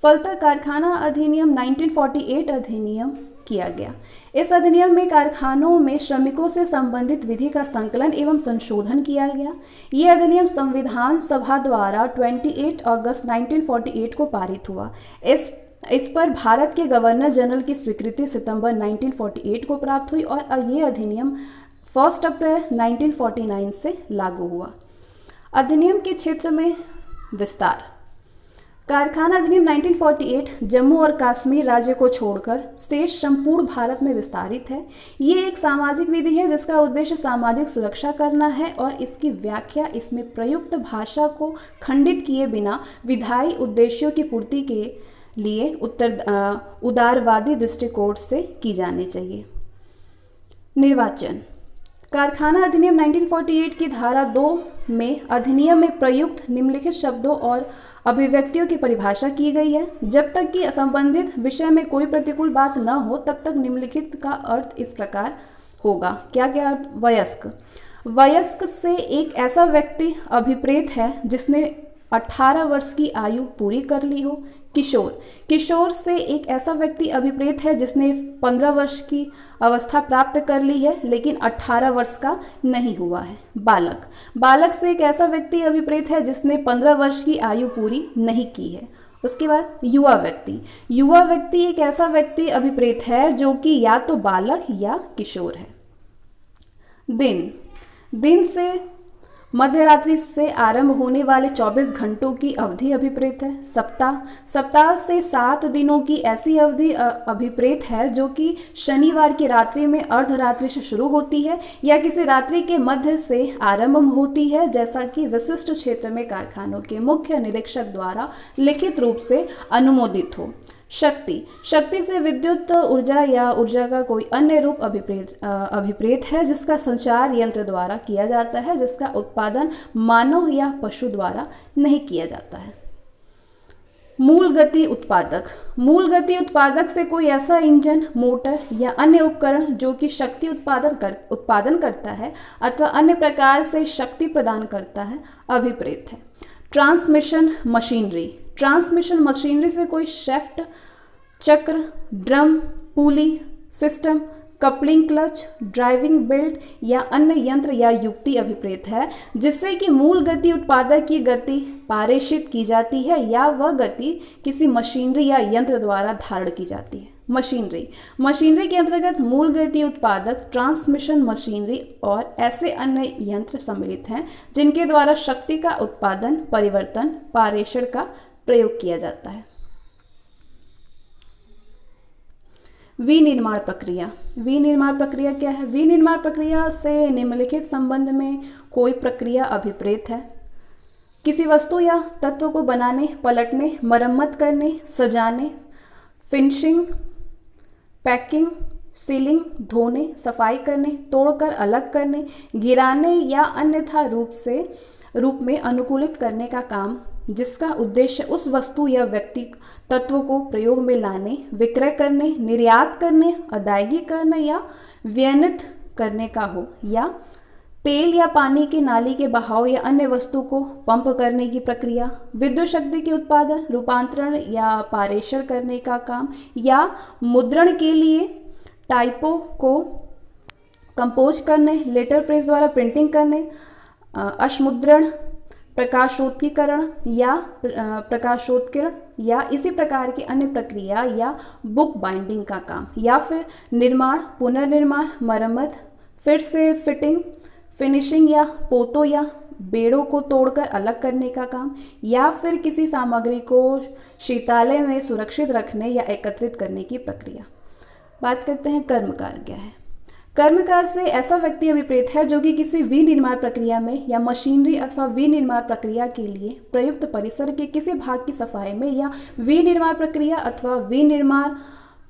फलतः कारखाना अधिनियम 1948 अधिनियम किया गया। इस अधिनियम में कारखानों में श्रमिकों से संबंधित विधि का संकलन एवं संशोधन किया गया। यह अधिनियम संविधान सभा द्वारा 28 अगस्त 1948 को पारित हुआ। इस पर भारत के गवर्नर जनरल की स्वीकृति सितंबर 1948 को प्राप्त हुई और यह अधिनियम 1 अप्रैल 1949 से लागू हुआ। अधिनियम के क्षेत्र में विस्तार। कारखाना अधिनियम 1948 जम्मू और कश्मीर राज्य को छोड़कर शेष संपूर्ण भारत में विस्तारित है। ये एक सामाजिक विधि है जिसका उद्देश्य सामाजिक सुरक्षा करना है और इसकी व्याख्या इसमें प्रयुक्त भाषा को खंडित किए बिना विधायी उद्देश्यों की पूर्ति के लिए उदारवादी दृष्टिकोण से की जानी चाहिए। निर्वाचन। कारखाना अधिनियम 1948 की धारा 2 में अधिनियम में प्रयुक्त निम्नलिखित शब्दों और अभिव्यक्तियों की परिभाषा की गई है। जब तक कि संबंधित विषय में कोई प्रतिकूल बात न हो तब तक निम्नलिखित का अर्थ इस प्रकार होगा। क्या क्या? वयस्क। वयस्क से एक ऐसा व्यक्ति अभिप्रेत है जिसने 18 वर्ष की आयु पूरी कर ली हो। किशोर। किशोर से एक ऐसा व्यक्ति अभिप्रेत है जिसने 15 वर्ष की अवस्था प्राप्त कर ली है लेकिन 18 वर्ष का नहीं हुआ है। बालक। बालक से एक ऐसा व्यक्ति अभिप्रेत है जिसने 15 वर्ष की आयु पूरी नहीं की है। उसके बाद युवा व्यक्ति। युवा व्यक्ति एक ऐसा व्यक्ति अभिप्रेत है जो कि या तो बालक या किशोर है। दिन। दिन से मध्यरात्रि से आरंभ होने वाले 24 घंटों की अवधि अभिप्रेत है। सप्ताह। सप्ताह से 7 दिनों की ऐसी अवधि अभिप्रेत है जो कि शनिवार की रात्रि में अर्धरात्रि से शुरू होती है या किसी रात्रि के मध्य से आरंभ होती है, जैसा कि विशिष्ट क्षेत्र में कारखानों के मुख्य निरीक्षक द्वारा लिखित रूप से अनुमोदित हो। शक्ति। शक्ति से विद्युत ऊर्जा या ऊर्जा का कोई अन्य रूप अभिप्रेत है जिसका संचार यंत्र द्वारा किया जाता है, जिसका उत्पादन मानव या पशु द्वारा नहीं किया जाता है। मूल गति उत्पादक। मूल गति उत्पादक से कोई ऐसा इंजन, मोटर या अन्य उपकरण जो कि शक्ति उत्पादन करता है अथवा अन्य प्रकार से शक्ति प्रदान करता है अभिप्रेत है। Transmission machinery. ट्रांसमिशन मशीनरी से कोई शाफ्ट, चक्र, ड्रम, पुली system, coupling clutch, driving belt या अन्य यंत्र या युक्ति अभिप्रेत है जिससे कि मूल गति उत्पादक की गति पारेषित की जाती है या वह गति किसी मशीनरी या यंत्र द्वारा धारण की जाती है। मशीनरी। मशीनरी के अंतर्गत मूल गति उत्पादक, ट्रांसमिशन मशीनरी और ऐसे अन्य यंत्र सम्मिलित हैं जिनके द्वारा शक्ति का उत्पादन, परिवर्तन, पारेषण का प्रयोग किया जाता है। विनिर्माण प्रक्रिया। विनिर्माण प्रक्रिया क्या है? विनिर्माण प्रक्रिया से निम्नलिखित संबंध में कोई प्रक्रिया अभिप्रेत है। किसी वस्तु या तत्व को बनाने, पलटने, मरम्मत करने, सजाने, फिनिशिंग, पैकिंग, सीलिंग, धोने, सफाई करने, तोड़कर अलग करने, गिराने या अन्यथा रूप में अनुकूलित करने का काम, जिसका उद्देश्य उस वस्तु या व्यक्ति तत्व को प्रयोग में लाने, विक्रय करने, निर्यात करने, अदायगी करने या विनियमित करने का हो, या तेल या पानी की नाली के बहाव या अन्य वस्तु को पंप करने की प्रक्रिया, विद्युत शक्ति के उत्पादन, रूपांतरण या पारेषण करने का काम, या मुद्रण के लिए टाइपों को कंपोज करने, लेटर प्रेस द्वारा प्रिंटिंग करने, अश्मुद्रण, प्रकाशोत्कीर्ण या इसी प्रकार की अन्य प्रक्रिया, या बुक बाइंडिंग का काम, या फिर निर्माण, पुनर्निर्माण, मरम्मत, फिर से फिटिंग, फिनिशिंग या पोतों या बेड़ों को तोड़कर अलग करने का काम, या फिर किसी सामग्री को शीतालय में सुरक्षित रखने या एकत्रित करने की प्रक्रिया। बात करते हैं कर्मकार क्या है। कर्मकार से ऐसा व्यक्ति अभिप्रेत है जो कि किसी विनिर्माण प्रक्रिया में या मशीनरी अथवा विनिर्माण प्रक्रिया के लिए प्रयुक्त परिसर के किसी भाग की सफाई में, या विनिर्माण प्रक्रिया अथवा विनिर्माण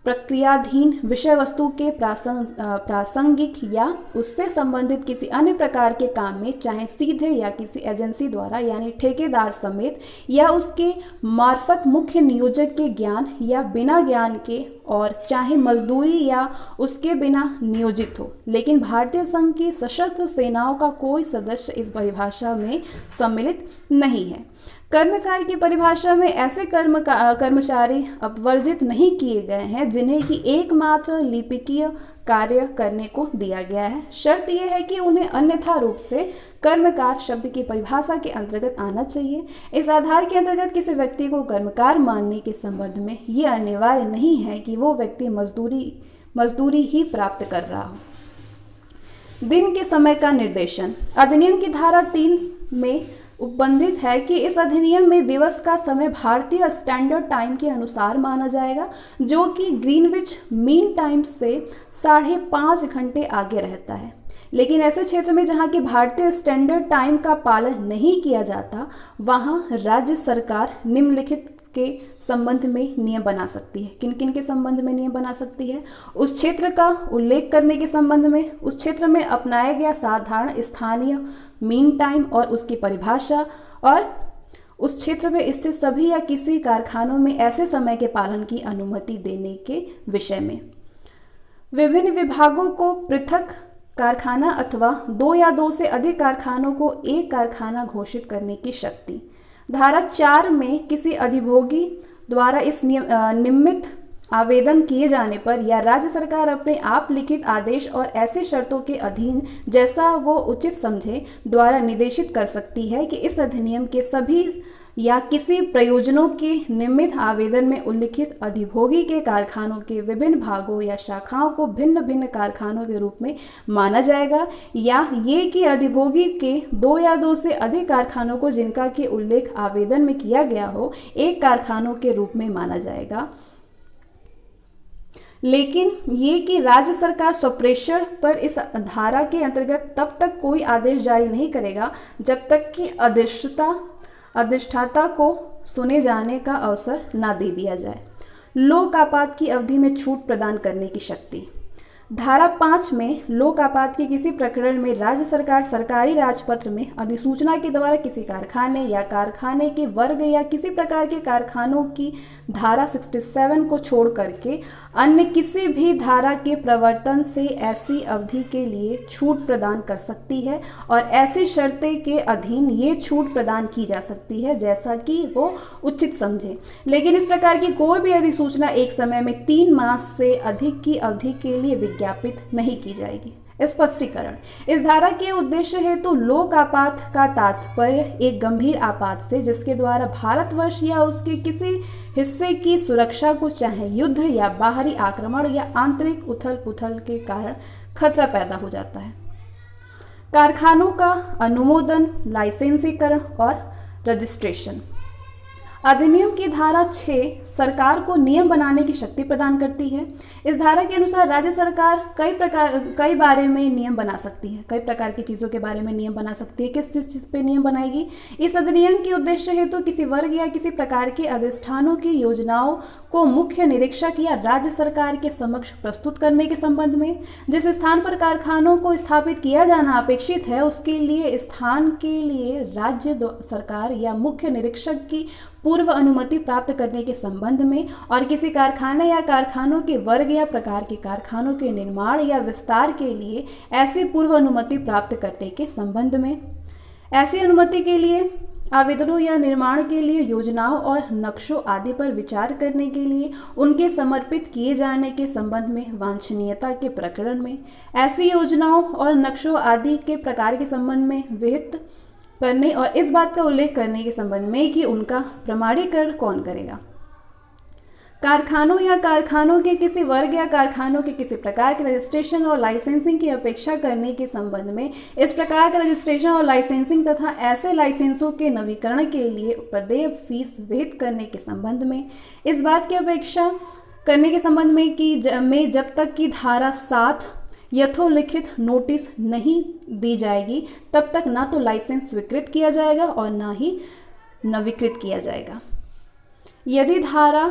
प्रक्रियाधीन विषय वस्तु के प्रासंगिक या उससे संबंधित किसी अन्य प्रकार के काम में, चाहे सीधे या किसी एजेंसी द्वारा यानी ठेकेदार समेत, या उसके मार्फत मुख्य नियोजक के ज्ञान या बिना ज्ञान के, और चाहे मजदूरी या उसके बिना नियोजित हो। लेकिन भारतीय संघ की सशस्त्र सेनाओं का कोई सदस्य इस परिभाषा में सम्मिलित नहीं है। कर्मकार की परिभाषा में ऐसे कर्मचारी अपवर्जित नहीं किए गए हैं जिन्हें कि एकमात्र लिपिकीय कार्य करने को दिया गया है। शर्त यह है कि उन्हें अन्यथा रूप से कर्मकार शब्द की परिभाषा के अंतर्गत आना चाहिए। इस आधार के अंतर्गत किसी व्यक्ति को कर्मकार मानने के संबंध में ये अनिवार्य नहीं है कि वो व्यक्ति मजदूरी ही प्राप्त कर रहा हो। दिन के समय का निर्देशन। अधिनियम की धारा 3 में उपबंधित है कि इस अधिनियम में दिवस का समय भारतीय स्टैंडर्ड टाइम के अनुसार माना जाएगा, जो कि ग्रीनविच मीन टाइम से 5.5 घंटे आगे रहता है। लेकिन ऐसे क्षेत्र में जहाँ की भारतीय स्टैंडर्ड टाइम का पालन नहीं किया जाता, वहाँ राज्य सरकार निम्नलिखित के संबंध में नियम बना सकती है। किन किन के संबंध में नियम बना सकती है? उस क्षेत्र का उल्लेख करने के संबंध में, उस क्षेत्र में अपनाया गया साधारण स्थानीय मीन टाइम और उसकी परिभाषा, और उस क्षेत्र में स्थित सभी या किसी कारखानों में ऐसे समय के पालन की अनुमति देने के विषय में। विभिन्न विभागों को पृथक कारखाना अथवा 2 या 2 से अधिक कारखानों को एक कारखाना घोषित करने की शक्ति। धारा 4 में किसी अधिभोगी द्वारा इस निमित्त आवेदन किए जाने पर या राज्य सरकार अपने आप लिखित आदेश और ऐसी शर्तों के अधीन जैसा वो उचित समझे द्वारा निर्देशित कर सकती है कि इस अधिनियम के सभी या किसी प्रयोजनों के निमित्त आवेदन में उल्लिखित अधिभोगी के कारखानों के विभिन्न भागों या शाखाओं को भिन्न भिन्न कारखानों के रूप में माना जाएगा, या ये कि अधिभोगी के 2 या 2 से अधिक कारखानों को जिनका के उल्लेख आवेदन में किया गया हो एक कारखानों के रूप में माना जाएगा। लेकिन ये कि राज्य सरकार स्वप्रेषण पर इस धारा के अंतर्गत तब तक कोई आदेश जारी नहीं करेगा जब तक कि अधिष्ठाता को सुने जाने का अवसर ना दे दिया जाए। लोक आपात की अवधि में छूट प्रदान करने की शक्ति। धारा 5 में लोक आपात के किसी प्रकरण में राज्य सरकार सरकारी राजपत्र में अधिसूचना के द्वारा किसी कारखाने या कारखाने के वर्ग या किसी प्रकार के कारखानों की धारा 67 को छोड़ करके अन्य किसी भी धारा के प्रवर्तन से ऐसी अवधि के लिए छूट प्रदान कर सकती है, और ऐसी शर्तें के अधीन ये छूट प्रदान की जा सकती है जैसा कि वो उचित समझे। लेकिन इस प्रकार की कोई भी अधिसूचना एक समय में 3 मास से अधिक की अवधि के लिए विज्ञापित नहीं की जाएगी। स्पष्टीकरण। इस धारा के उद्देश्य हेतु लोक आपात का तात्पर्य एक गंभीर आपात से जिसके द्वारा भारतवर्ष या उसके किसी हिस्से की सुरक्षा को चाहे युद्ध या बाहरी आक्रमण या आंतरिक उथल पुथल के कारण खतरा पैदा हो जाता है। कारखानों का अनुमोदन, लाइसेंसीकरण और रजिस्ट्रेशन। अधिनियम की धारा 6 सरकार को नियम बनाने की शक्ति प्रदान करती है। इस धारा के अनुसार राज्य सरकार कई बारे में नियम बना सकती है, कई प्रकार की चीज़ों के बारे में नियम बना सकती है। किस चीज़ पे नियम बनाएगी? इस अधिनियम के उद्देश्य हेतु किसी वर्ग या किसी प्रकार के अधिष्ठानों की योजनाओं को मुख्य निरीक्षक या राज्य सरकार के समक्ष प्रस्तुत करने के संबंध में। जिस स्थान पर कारखानों को स्थापित किया जाना अपेक्षित है उसके लिए स्थान के लिए राज्य सरकार या मुख्य निरीक्षक की पूर्व अनुमति प्राप्त करने के संबंध में, और किसी कारखाने या कारखानों के वर्ग या प्रकार के कारखानों के निर्माण या विस्तार के लिए ऐसी पूर्व अनुमति प्राप्त करने के संबंध में। ऐसी अनुमति के लिए आवेदनों या निर्माण के लिए योजनाओं और नक्शों आदि पर विचार करने के लिए, उनके समर्पित किए जाने के संबंध में वांछनीयता के प्रकरण में, ऐसी योजनाओं और नक्शों आदि के प्रकार के संबंध में विहित करने और इस बात का उल्लेख करने के संबंध में कि उनका प्रमाणीकरण कौन करेगा। कारखानों या कारखानों के किसी वर्ग या कारखानों के किसी प्रकार के रजिस्ट्रेशन और लाइसेंसिंग की अपेक्षा करने के संबंध में, इस प्रकार का रजिस्ट्रेशन और लाइसेंसिंग तथा ऐसे लाइसेंसों के नवीकरण के लिए प्रदेय फीस विहित करने के संबंध में, इस बात की अपेक्षा करने के संबंध में कि जब तक कि धारा 7 यथोलिखित नोटिस नहीं दी जाएगी तब तक ना तो लाइसेंस स्वीकृत किया जाएगा और ना ही नवीकृत किया जाएगा। यदि धारा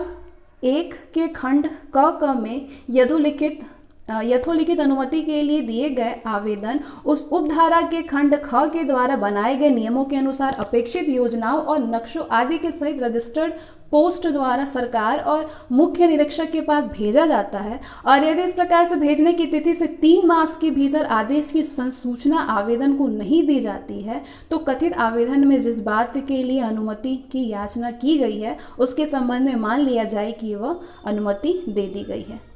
1 के खंड क में यथोलिखित अनुमति के लिए दिए गए आवेदन उस उपधारा के खंड ख के द्वारा बनाए गए नियमों के अनुसार अपेक्षित योजनाओं और नक्शों आदि के सहित रजिस्टर्ड पोस्ट द्वारा सरकार और मुख्य निरीक्षक के पास भेजा जाता है, और यदि इस प्रकार से भेजने की तिथि से 3 मास के भीतर आदेश की संसूचना आवेदन को नहीं दी जाती है तो कथित आवेदन में जिस बात के लिए अनुमति की याचना की गई है उसके संबंध में मान लिया जाए कि वह अनुमति दे दी गई है।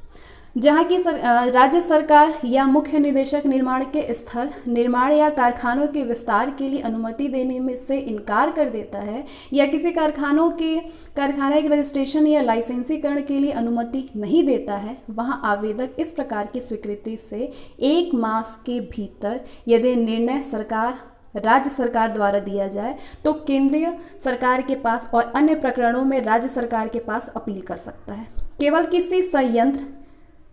जहाँ की राज्य सरकार या मुख्य निदेशक निर्माण के स्थल, निर्माण या कारखानों के विस्तार के लिए अनुमति देने में से इनकार कर देता है या किसी कारखाने के रजिस्ट्रेशन या लाइसेंसीकरण के लिए अनुमति नहीं देता है, वहाँ आवेदक इस प्रकार की स्वीकृति से 1 मास के भीतर यदि निर्णय राज्य सरकार द्वारा दिया जाए तो केंद्रीय सरकार के पास और अन्य प्रकरणों में राज्य सरकार के पास अपील कर सकता है। केवल किसी संयंत्र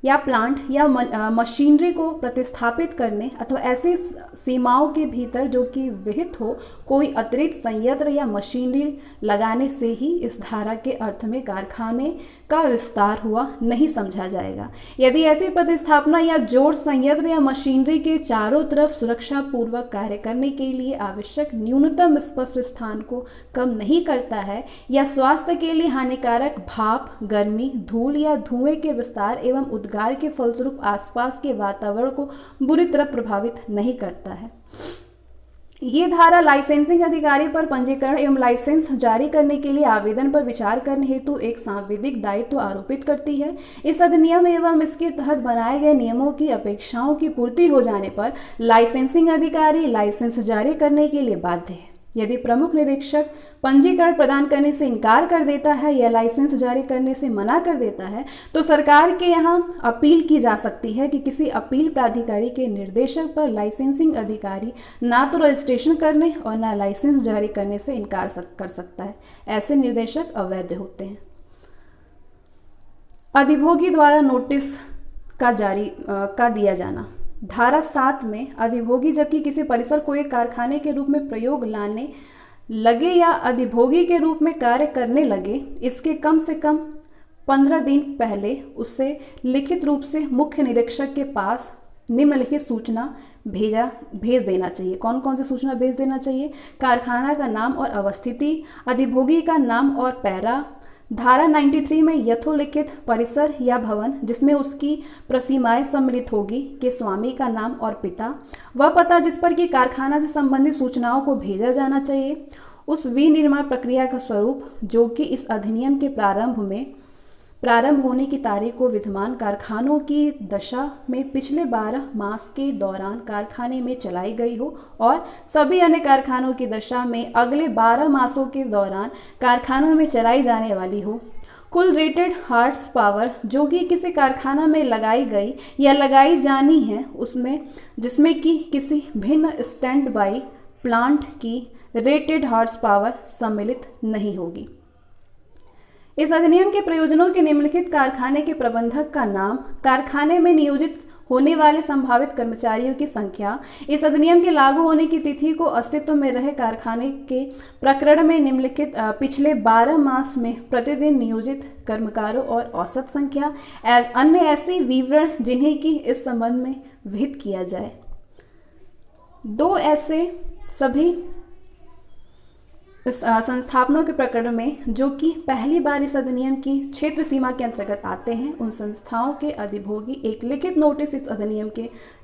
या प्लांट या मशीनरी को प्रतिस्थापित करने अथवा ऐसी सीमाओं के भीतर जो कि विहित हो कोई अतिरिक्त संयंत्र या मशीनरी लगाने से ही इस धारा के अर्थ में कारखाने का विस्तार हुआ नहीं समझा जाएगा। यदि ऐसी प्रतिस्थापना या जोड़ संयंत्र या मशीनरी के चारों तरफ सुरक्षा पूर्वक कार्य करने के लिए आवश्यक न्यूनतम स्पष्ट स्थान को कम नहीं करता है या स्वास्थ्य के लिए हानिकारक भाप, गर्मी, धूल या धुएं के विस्तार एवं उद्गार के फलस्वरूप आसपास के वातावरण को बुरी तरह प्रभावित नहीं करता है। ये धारा लाइसेंसिंग अधिकारी पर पंजीकरण एवं लाइसेंस जारी करने के लिए आवेदन पर विचार करने हेतु एक सांविधिक दायित्व आरोपित करती है। इस अधिनियम एवं इसके तहत बनाए गए नियमों की अपेक्षाओं की पूर्ति हो जाने पर लाइसेंसिंग अधिकारी लाइसेंस जारी करने के लिए बाध्य है। यदि प्रमुख निरीक्षक पंजीकरण प्रदान करने से इनकार कर देता है या लाइसेंस जारी करने से मना कर देता है तो सरकार के यहाँ अपील की जा सकती है कि किसी अपील प्राधिकारी के निर्देशक पर लाइसेंसिंग अधिकारी ना तो रजिस्ट्रेशन करने और ना लाइसेंस जारी करने से इनकार कर सकता है। ऐसे निर्देशक अवैध होते हैं। अधिभोगी द्वारा नोटिस का दिया जाना। धारा 7 में अधिभोगी जबकि किसी परिसर को एक कारखाने के रूप में प्रयोग लाने लगे या अधिभोगी के रूप में कार्य करने लगे, इसके कम से कम 15 दिन पहले उससे लिखित रूप से मुख्य निरीक्षक के पास निम्नलिखित सूचना भेज देना चाहिए। कौन कौन सी सूचना भेज देना चाहिए? कारखाना का नाम और अवस्थिति, अधिभोगी का नाम और पैरा, धारा 93 में यथोलिखित परिसर या भवन जिसमें उसकी प्रसीमाएं सम्मिलित होगी के स्वामी का नाम और पिता, वह पता जिस पर कि कारखाना से संबंधित सूचनाओं को भेजा जाना चाहिए, उस विनिर्माण प्रक्रिया का स्वरूप जो कि इस अधिनियम के प्रारंभ में प्रारंभ होने की तारीख को विद्यमान कारखानों की दशा में पिछले 12 मास के दौरान कारखाने में चलाई गई हो और सभी अन्य कारखानों की दशा में अगले 12 मासों के दौरान कारखानों में चलाई जाने वाली हो। कुल रेटेड हार्स पावर जो कि किसी कारखाना में लगाई गई या लगाई जानी है उसमें, जिसमें कि किसी भिन्न स्टैंड बाई प्लांट की रेटेड हार्स पावर सम्मिलित नहीं होगी। इस अधिनियम के प्रयोजनों के निम्नलिखित कारखाने के प्रबंधक का नाम, कारखाने में नियोजित होने वाले संभावित कर्मचारियों की संख्या, इस अधिनियम के लागू होने की तिथि को अस्तित्व में रहे कारखाने के प्रकरण में निम्नलिखित पिछले 12 मास में प्रतिदिन नियोजित कर्मकारों और औसत संख्या, अन्य ऐसे विवरण जिन्हें कि इस संबंध में विहित किया जाए। 2 ऐसे सभी संस्थापनों के प्रकरण में जो कि पहली बार इस अधिनियम की क्षेत्र सीमा के अंतर्गत आते हैं, उन संस्थाओं के अधिभोगी एक लिखित नोटिस इस अधिनियम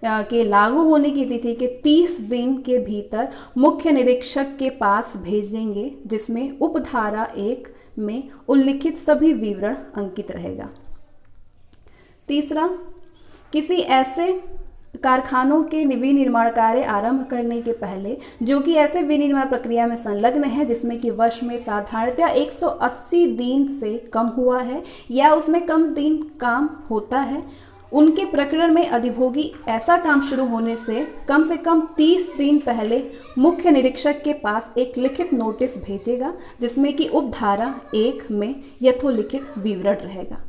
के लागू होने की तिथि के 30 दिन के भीतर मुख्य निरीक्षक के पास भेजेंगे, जिसमें उपधारा 1 में उल्लिखित सभी विवरण अंकित रहेगा। तीसरा, किसी ऐसे कारखानों के विनिर्माण कार्य आरंभ करने के पहले जो कि ऐसे विनिर्माण प्रक्रिया में संलग्न है जिसमें कि वर्ष में साधारणतः 180 दिन से कम हुआ है या उसमें कम दिन काम होता है, उनके प्रकरण में अधिभोगी ऐसा काम शुरू होने से कम 30 दिन पहले मुख्य निरीक्षक के पास एक लिखित नोटिस भेजेगा, जिसमें कि उपधारा 1 में यथोलिखित विवरण रहेगा।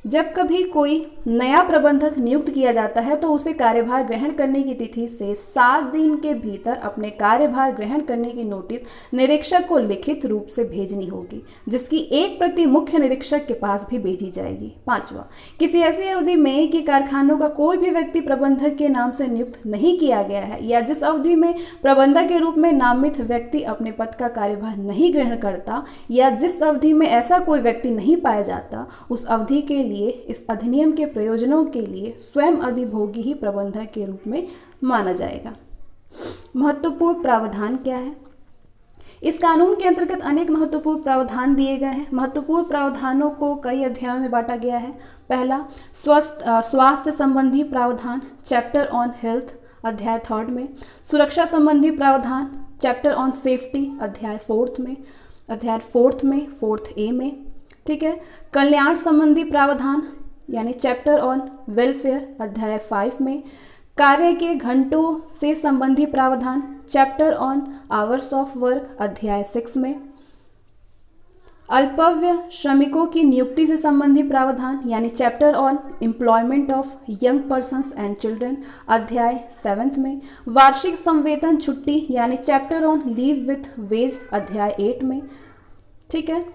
जब कभी कोई नया प्रबंधक नियुक्त किया जाता है तो उसे कार्यभार ग्रहण करने की तिथि से 7 दिन के भीतर अपने कार्यभार ग्रहण करने की नोटिस निरीक्षक को लिखित रूप से भेजनी होगी, जिसकी एक प्रति मुख्य निरीक्षक के पास भी भेजी जाएगी। 5वां, किसी ऐसी अवधि में कि कारखानों का कोई भी व्यक्ति प्रबंधक के नाम से नियुक्त नहीं किया गया है या जिस अवधि में प्रबंधक के रूप में नामित व्यक्ति अपने पद का कार्यभार नहीं ग्रहण करता या जिस अवधि में ऐसा कोई व्यक्ति नहीं पाया जाता, उस अवधि के लिए इस अधिनियम के प्रयोजनों के लिए स्वयं अधिभोगी ही प्रबंधक के रूप में माना जाएगा। महत्वपूर्ण प्रावधान क्या है? इस कानून के अंतर्गत अनेक महत्वपूर्ण प्रावधान दिए गए हैं। महत्वपूर्ण प्रावधानों को कई अध्यायों में बांटा गया है। पहला, स्वास्थ्य संबंधी प्रावधान, चैप्टर ऑन हेल्थ, अध्याय 3 में। सुरक्षा संबंधी प्रावधान, चैप्टर ऑन सेफ्टी, अध्याय 4 में, 4A में। ठीक है। कल्याण संबंधी प्रावधान यानी चैप्टर ऑन वेलफेयर, अध्याय 5 में। कार्य के घंटों से संबंधी प्रावधान, chapter on hours of work, अध्याय 6 में। अल्पव्य श्रमिकों की नियुक्ति से संबंधी प्रावधान यानी chapter on employment of young persons and children, अध्याय 7 में। वार्षिक संवेतन छुट्टी यानी chapter on leave with wage, अध्याय 8 में। ठीक है।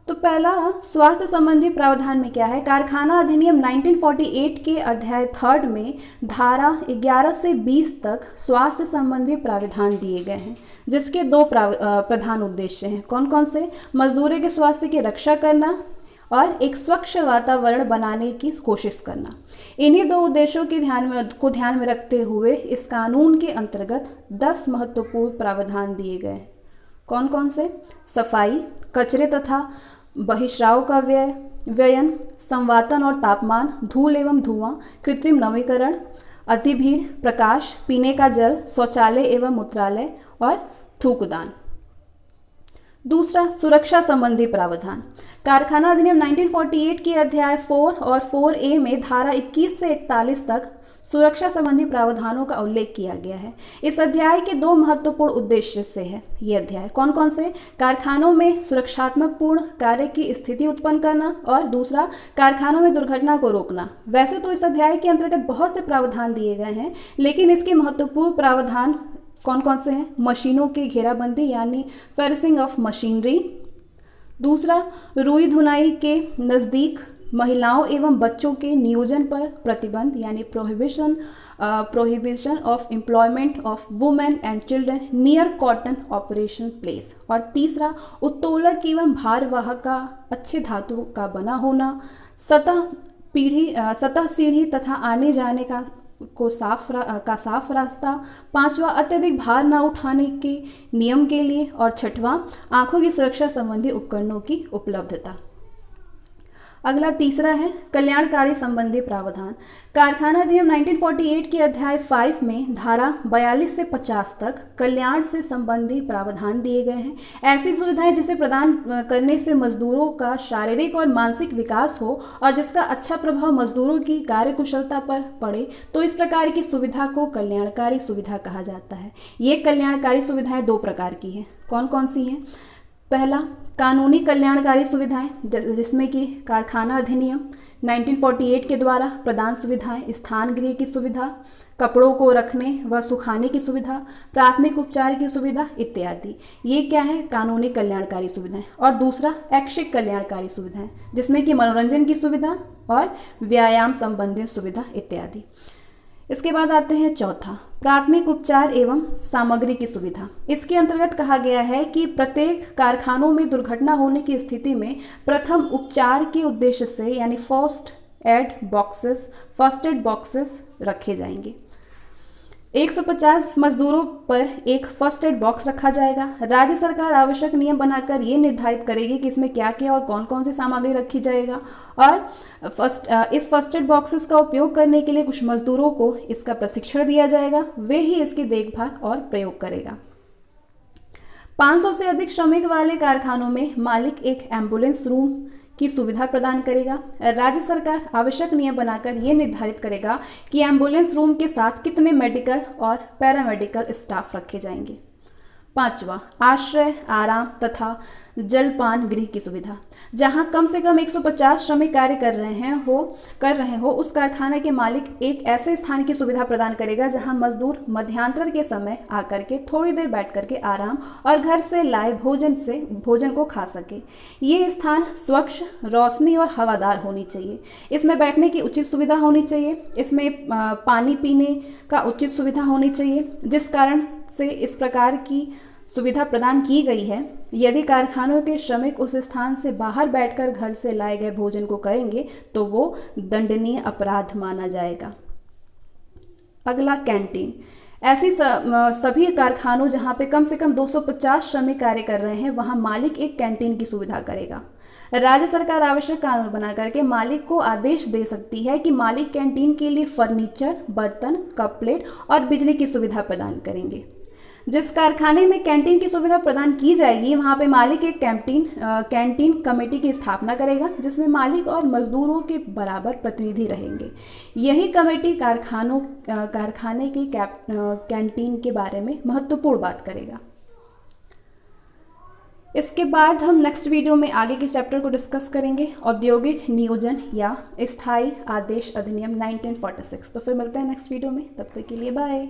तो पहला स्वास्थ्य संबंधी प्रावधान में क्या है? कारखाना अधिनियम 1948 के अध्याय 3 में धारा 11 से 20 तक स्वास्थ्य संबंधी प्रावधान दिए गए हैं, जिसके 2 प्रधान उद्देश्य हैं। कौन कौन से? मजदूरों के स्वास्थ्य की रक्षा करना और एक स्वच्छ वातावरण बनाने की कोशिश करना। इन्हीं 2 उद्देश्यों के ध्यान में रखते हुए इस कानून के अंतर्गत 10 महत्वपूर्ण प्रावधान दिए गए हैं। कौन कौन से? सफाई, कचरे तथा बहिष्राव का व्ययन, संवातन और तापमान, धूल एवं धुआं, कृत्रिम नवीकरण, अति भीड़, प्रकाश, पीने का जल, शौचालय एवं मूत्रालय और थूकदान। दूसरा, सुरक्षा संबंधी प्रावधान। कारखाना अधिनियम 1948 के अध्याय 4 और 4A में धारा 21 से 41 तक सुरक्षा संबंधी प्रावधानों का उल्लेख किया गया है। इस अध्याय के 2 महत्वपूर्ण उद्देश्य से है ये अध्याय। कौन कौन से? कारखानों में सुरक्षात्मक पूर्ण कार्य की स्थिति उत्पन्न करना और दूसरा, कारखानों में दुर्घटना को रोकना। वैसे तो इस अध्याय के अंतर्गत बहुत से प्रावधान दिए गए हैं, लेकिन इसके महत्वपूर्ण प्रावधान कौन कौन से हैं? मशीनों की घेराबंदी यानी फेंसिंग ऑफ मशीनरी। दूसरा, रुई धुनाई के नज़दीक महिलाओं एवं बच्चों के नियोजन पर प्रतिबंध यानी prohibition of employment of women and children near cotton operation place. और तीसरा, उत्तोलक एवं भारवाहक का अच्छे धातु का बना होना, सतह सीढ़ी तथा आने जाने का को साफ रास्ता, 5वां अत्यधिक भार न उठाने के नियम के लिए, और 6वां आँखों की सुरक्षा संबंधी उपकरणों की उपलब्धता। अगला तीसरा है कल्याणकारी संबंधी प्रावधान। कारखाना अधिनियम 1948 के अध्याय 5 में धारा 42 से 50 तक कल्याण से संबंधी प्रावधान दिए गए हैं। ऐसी सुविधाएं जिसे प्रदान करने से मजदूरों का शारीरिक और मानसिक विकास हो और जिसका अच्छा प्रभाव मजदूरों की कार्यकुशलता पर पड़े, तो इस प्रकार की सुविधा को कल्याणकारी सुविधा कहा जाता है। ये कल्याणकारी सुविधाएं 2 प्रकार की हैं। कौन कौन सी हैं? पहला, कानूनी कल्याणकारी सुविधाएं, जिसमें कि कारखाना अधिनियम 1948 के द्वारा प्रदान सुविधाएं, स्थान गृह की सुविधा, कपड़ों को रखने व सुखाने की सुविधा, प्राथमिक उपचार की सुविधा इत्यादि। ये क्या है? कानूनी कल्याणकारी सुविधाएं। और दूसरा, ऐच्छिक कल्याणकारी सुविधाएं, जिसमें कि मनोरंजन की सुविधा और व्यायाम संबंधी सुविधा इत्यादि। इसके बाद आते हैं चौथा, प्राथमिक उपचार एवं सामग्री की सुविधा। इसके अंतर्गत कहा गया है कि प्रत्येक कारखानों में दुर्घटना होने की स्थिति में प्रथम उपचार के उद्देश्य से यानी फर्स्ट एड बॉक्सेस रखे जाएंगे। 150 मजदूरों पर एक फर्स्ट एड बॉक्स रखा जाएगा। राज्य सरकार आवश्यक नियम बनाकर ये निर्धारित करेगी कि इसमें क्या क्या और कौन कौन सी सामग्री रखी जाएगा, और इस फर्स्ट एड बॉक्सेस का उपयोग करने के लिए कुछ मजदूरों को इसका प्रशिक्षण दिया जाएगा। वे ही इसकी देखभाल और प्रयोग करेगा। 500 से अधिक श्रमिक वाले कारखानों में मालिक एक एम्बुलेंस रूम की सुविधा प्रदान करेगा। राज्य सरकार आवश्यक नियम बनाकर यह निर्धारित करेगा कि एम्बुलेंस रूम के साथ कितने मेडिकल और पैरामेडिकल स्टाफ रखे जाएंगे। 5वां, आश्रय, आराम तथा जलपान गृह की सुविधा। जहां कम से कम 150 श्रमिक कार्य कर रहे हो उस कारखाने के मालिक एक ऐसे स्थान की सुविधा प्रदान करेगा जहां मजदूर मध्यांतर के समय आकर के थोड़ी देर बैठ करके आराम और घर से लाए भोजन को खा सके। ये स्थान स्वच्छ, रोशनी और हवादार होनी चाहिए। इसमें बैठने की उचित सुविधा होनी चाहिए। इसमें पानी पीने का उचित सुविधा होनी चाहिए। जिस कारण से इस प्रकार की सुविधा प्रदान की गई है, यदि कारखानों के श्रमिक उस स्थान से बाहर बैठकर घर से लाए गए भोजन को करेंगे तो वो दंडनीय अपराध माना जाएगा। अगला, कैंटीन। ऐसी सभी कारखानों जहां पे कम से कम 250 श्रमिक कार्य कर रहे हैं वहां मालिक एक कैंटीन की सुविधा करेगा। राज्य सरकार आवश्यक कानून बना करके मालिक को आदेश दे सकती है कि मालिक कैंटीन के लिए फर्नीचर, बर्तन, कप प्लेट और बिजली की सुविधा प्रदान करेंगे। जिस कारखाने में कैंटीन की सुविधा प्रदान की जाएगी वहाँ पे मालिक एक कैंटीन कमेटी की स्थापना करेगा, जिसमें मालिक और मजदूरों के बराबर प्रतिनिधि रहेंगे। यही कमेटी कारखाने की कैंटीन के बारे में महत्वपूर्ण बात करेगा। इसके बाद हम नेक्स्ट वीडियो में आगे के चैप्टर को डिस्कस करेंगे, औद्योगिक नियोजन या स्थायी आदेश अधिनियम 1946। तो फिर मिलते हैं नेक्स्ट वीडियो में, तब तक के लिए बाय।